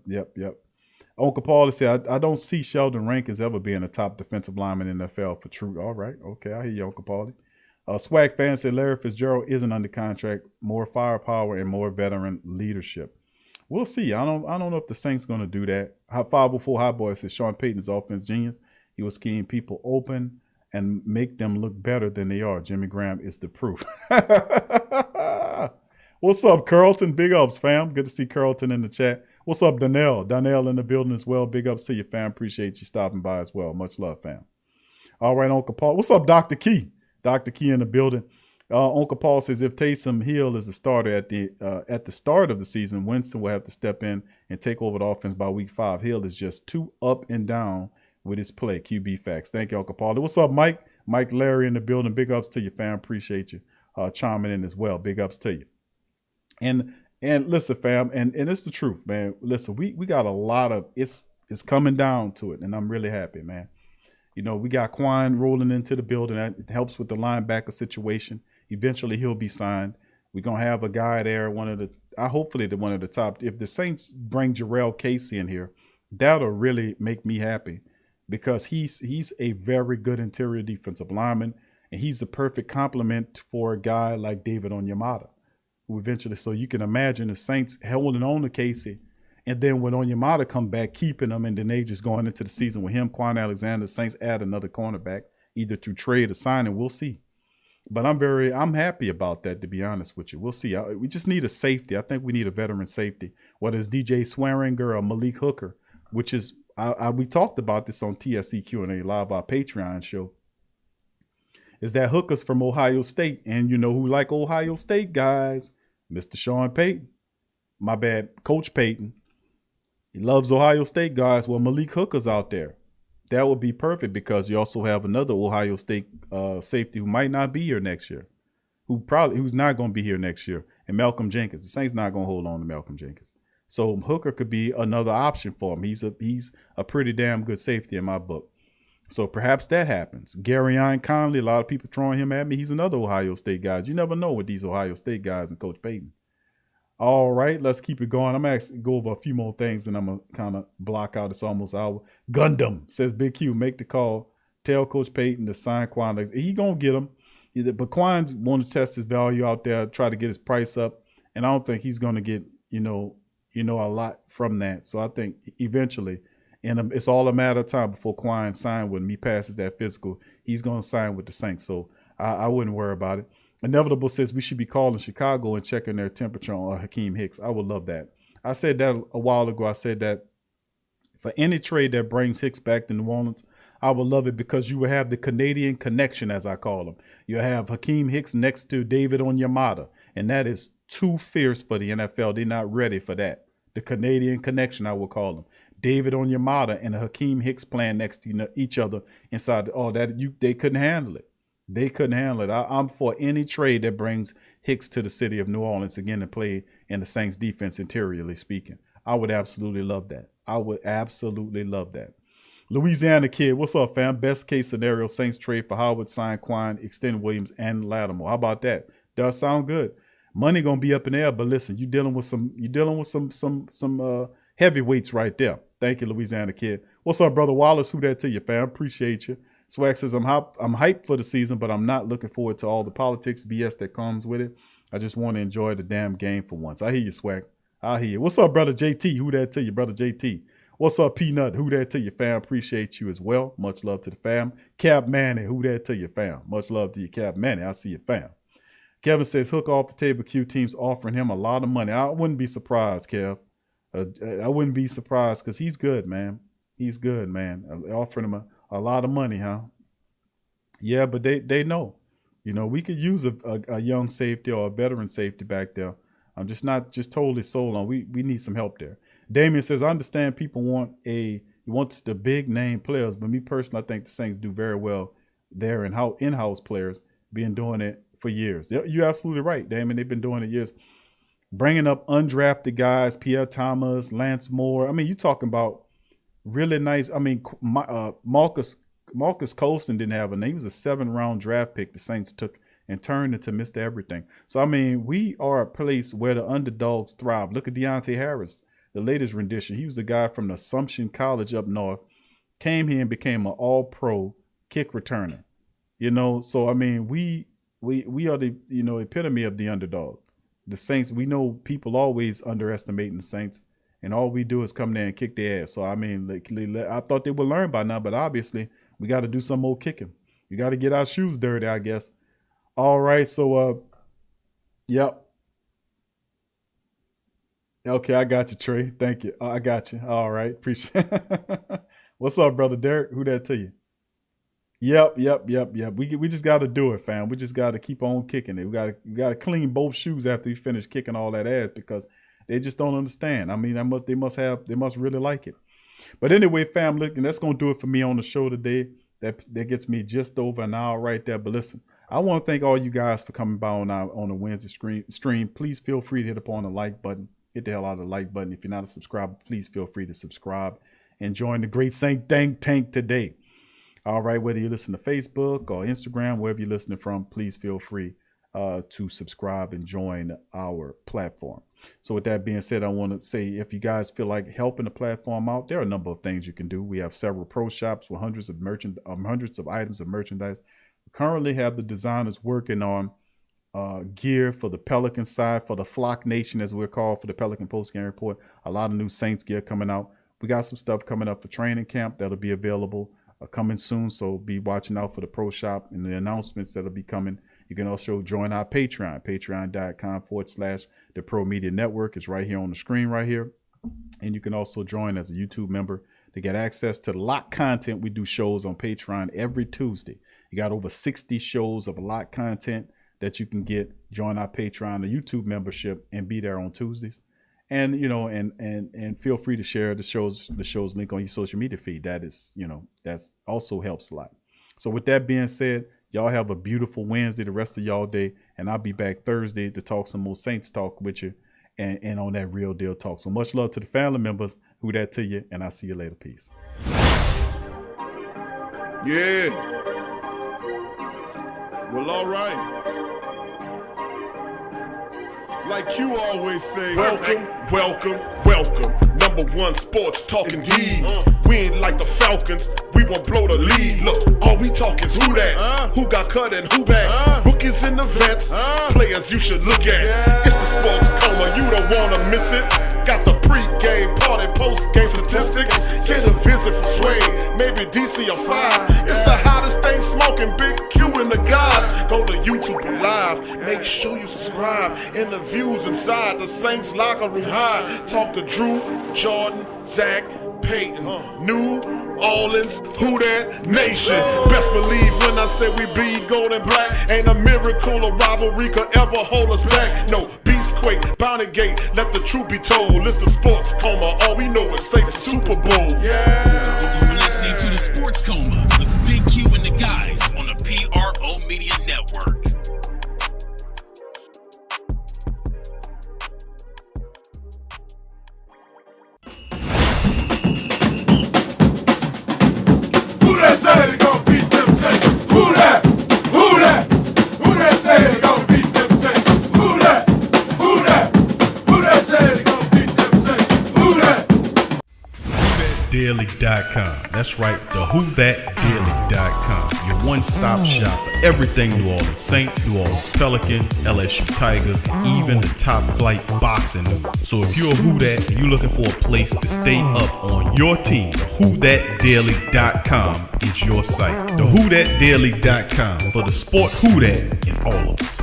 Uncle Paul said, I don't see Sheldon Rankins ever being a top defensive lineman in the NFL for true. All right. Okay. I hear you, Uncle Paulie. Swag fan said Larry Fitzgerald isn't under contract. More firepower and more veteran leadership. We'll see. I don't know if the Saints going to do that. 504 High Boy says Sean Payton's offense genius. He was keying people open and make them look better than they are. Jimmy Graham is the proof. What's up, Carlton? Big ups, fam. Good to see Carlton in the chat. What's up, Donnell? Donnell in the building as well. Big ups to you, fam. Appreciate you stopping by as well. Much love, fam. All right, Uncle Paul. What's up, Dr. Key? Dr. Key in the building. Uncle Paul says if Taysom Hill is the starter at the start of the season, Winston will have to step in and take over the offense by week 5. Hill is just too up and down with his play. QB facts. Thank you, Uncle Paul. What's up, Mike? Mike Larry in the building. Big ups to you, fam. Appreciate you chiming in as well. Big ups to you. And listen, fam, and it's the truth, man. Listen, we got a lot of it's coming down to it, and I'm really happy, man. You know, we got Kwon rolling into the building. That helps with the linebacker situation. Eventually, he'll be signed. We're gonna have a guy there, hopefully one of the top. If the Saints bring Jarrell Casey in here, that'll really make me happy because he's a very good interior defensive lineman, and he's the perfect complement for a guy like David Onyemata. Who eventually, so you can imagine the Saints holding on to Casey, and then when Onyemata come back, keeping him, and then they just going into the season with him, Kwon Alexander, Saints add another cornerback, either through trade or signing. We'll see. But I'm happy about that, to be honest with you. We'll see. We just need a safety. I think we need a veteran safety, whether it's DJ Swearinger or Malik Hooker, which is we talked about this on TSC Q&A Live, our Patreon show. Is that Hookers from Ohio State. And you know who like Ohio State guys? Mr. Sean Payton. My bad, Coach Payton. He loves Ohio State guys. Well, Malik Hooker's out there. That would be perfect because you also have another Ohio State safety who might not be here next year. Who's not going to be here next year. And Malcolm Jenkins. The Saints not going to hold on to Malcolm Jenkins. So Hooker could be another option for him. He's a pretty damn good safety in my book. So perhaps that happens. Garyon Conley, a lot of people throwing him at me. He's another Ohio State guy. You never know with these Ohio State guys and Coach Payton. All right, let's keep it going. I'm going to go over a few more things and I'm going to kind of block out. It's almost hour. Gundam says Big Q, make the call. Tell Coach Payton to sign Kwon. He going to get him. But Kwon's want to test his value out there, try to get his price up. And I don't think he's going to get, a lot from that. So I think eventually, and it's all a matter of time before Kwon sign when he passes that physical. He's going to sign with the Saints. So I wouldn't worry about it. Inevitable says we should be calling Chicago and checking their temperature on Hakeem Hicks. I would love that. I said that a while ago. I said that for any trade that brings Hicks back to New Orleans, I would love it because you would have the Canadian connection, as I call him. You have Hakeem Hicks next to David Onyemata, and that is too fierce for the NFL. They're not ready for that. The Canadian connection, I would call him. David Onyemata and Hakeem Hicks playing next to each other inside. They couldn't handle it. They couldn't handle it. I'm for any trade that brings Hicks to the city of New Orleans again to play in the Saints defense, interiorly speaking. I would absolutely love that. I would absolutely love that. Louisiana Kid, what's up, fam? Best case scenario, Saints trade for Howard, sign Kwon, extend Williams, and Lattimore. How about that? Does sound good. Money gonna be up in the air, but listen, you dealing with some heavyweights right there. Thank you, Louisiana Kid. What's up, brother Wallace? Who that to you, fam? Appreciate you. Swag says I'm hyped for the season, but I'm not looking forward to all the politics BS that comes with it. I just want to enjoy the damn game for once. I hear you, Swag. I hear you. What's up, brother JT? Who that to you, brother JT? What's up, Peanut? Who that to you, fam? Appreciate you as well. Much love to the fam. Cap Manny, who that to you, fam? Much love to you, Cap Manny. I see you, fam. Kevin says, hook off the table. Q team's offering him a lot of money. I wouldn't be surprised, Kev. I wouldn't be surprised because he's good, man. He's good, man. Offering him a lot of money, huh? Yeah, but they know. You know, we could use a young safety or a veteran safety back there. I'm just not just totally sold on. We need some help there. Damien says, I understand people wants the big name players, but me personally, I think the Saints do very well there and how in-house players been doing it for years. You're absolutely right, Damon. They've been doing it years. Bringing up undrafted guys, Pierre Thomas, Lance Moore. I mean, you're talking about really nice. I mean, Marcus Colston didn't have a name. He was a 7th-round draft pick the Saints took and turned into Mr. Everything. So, I mean, we are a place where the underdogs thrive. Look at Deontay Harris, the latest rendition. He was a guy from Assumption College up north, came here and became an all-pro kick returner. You know, so, I mean, we are the, you know, epitome of the underdog. The Saints, we know people always underestimating the Saints, and all we do is come there and kick their ass. So, I mean, I thought they would learn by now, but obviously we got to do some more kicking. We got to get our shoes dirty, I guess. All right, so, yep. Okay, I got you, Trey. Thank you. I got you. All right, appreciate it. What's up, brother Derek? Who that to you? Yep. We just got to do it, fam. We just got to keep on kicking it. We got to clean both shoes after we finish kicking all that ass because they just don't understand. I mean, they must really like it. But anyway, fam, look, and that's gonna do it for me on the show today. That gets me just over an hour right there. But listen, I want to thank all you guys for coming by on the Wednesday stream. Please feel free to hit upon the like button. Hit the hell out of the like button. If you're not a subscriber, please feel free to subscribe and join the great Saint Tank today. All right, whether you listen to Facebook or Instagram, wherever you're listening from, please feel free to subscribe and join our platform. So with that being said, I want to say if you guys feel like helping the platform out, there are a number of things you can do. We have several pro shops with hundreds of items of merchandise. We currently have the designers working on gear for the Pelican side, for the Flock Nation, as we're called, for the Pelican Postgame Report. A lot of new Saints gear coming out. We got some stuff coming up for training camp that'll be available coming soon. So be watching out for the pro shop and the announcements that'll be coming. You can also join our Patreon, patreon.com/the Pro Media Network. It's right here on the screen right here. And you can also join as a YouTube member to get access to the locked content. We do shows on Patreon every Tuesday. You got over 60 shows of locked content that you can get. Join our Patreon, the YouTube membership, and be there on Tuesdays. And, you know, and feel free to share the show's link on your social media feed. That is, you know, that's also helps a lot. So with that being said, y'all have a beautiful Wednesday, the rest of y'all day. And I'll be back Thursday to talk some more Saints talk with you and on that real deal talk. So much love to the family members. Who that to you. And I'll see you later. Peace. Yeah. Well, all right. Like you always say, welcome. #1 sports talking D. We ain't like the Falcons, we won't blow the lead. Look, all we talk is who that, who got cut and who back. Rookies and the vets, players you should look at. It's the sports coma, you don't wanna miss it. Got the pre-game party, post-game statistics. Get a visit from Sway, maybe DC or 5. It's the hottest thing smoking, Big Q and the guys. Go to YouTube Live, make sure you subscribe. Interviews inside the Saints locker room high. Talk to Drew, Jordan, Zach, Peyton, New Orleans, who that nation. Best believe when I say we bleed gold and black. Ain't a miracle or rivalry could ever hold us back. No, Beastquake, Bounty Gate, let the truth be told. It's the sports coma, all we know is say Super Bowl. Yeah. You're listening to the Sports Coma with Big Q and the guys on the PRO Media Network. Who that say they gon' beat them Saints? Who that? Who that? Who that say they gon' beat them Saints? Who that? whothatdaily.com. That's right, the whothatdaily.com. Your one-stop shop for everything New Orleans Saints, New Orleans Pelicans, LSU Tigers, and even the top flight boxing news. So if you're a Who That and you're looking for a place to stay up on your team, the whothatdaily.com is your site. The whothatdaily.com for the sport Who That in all of us.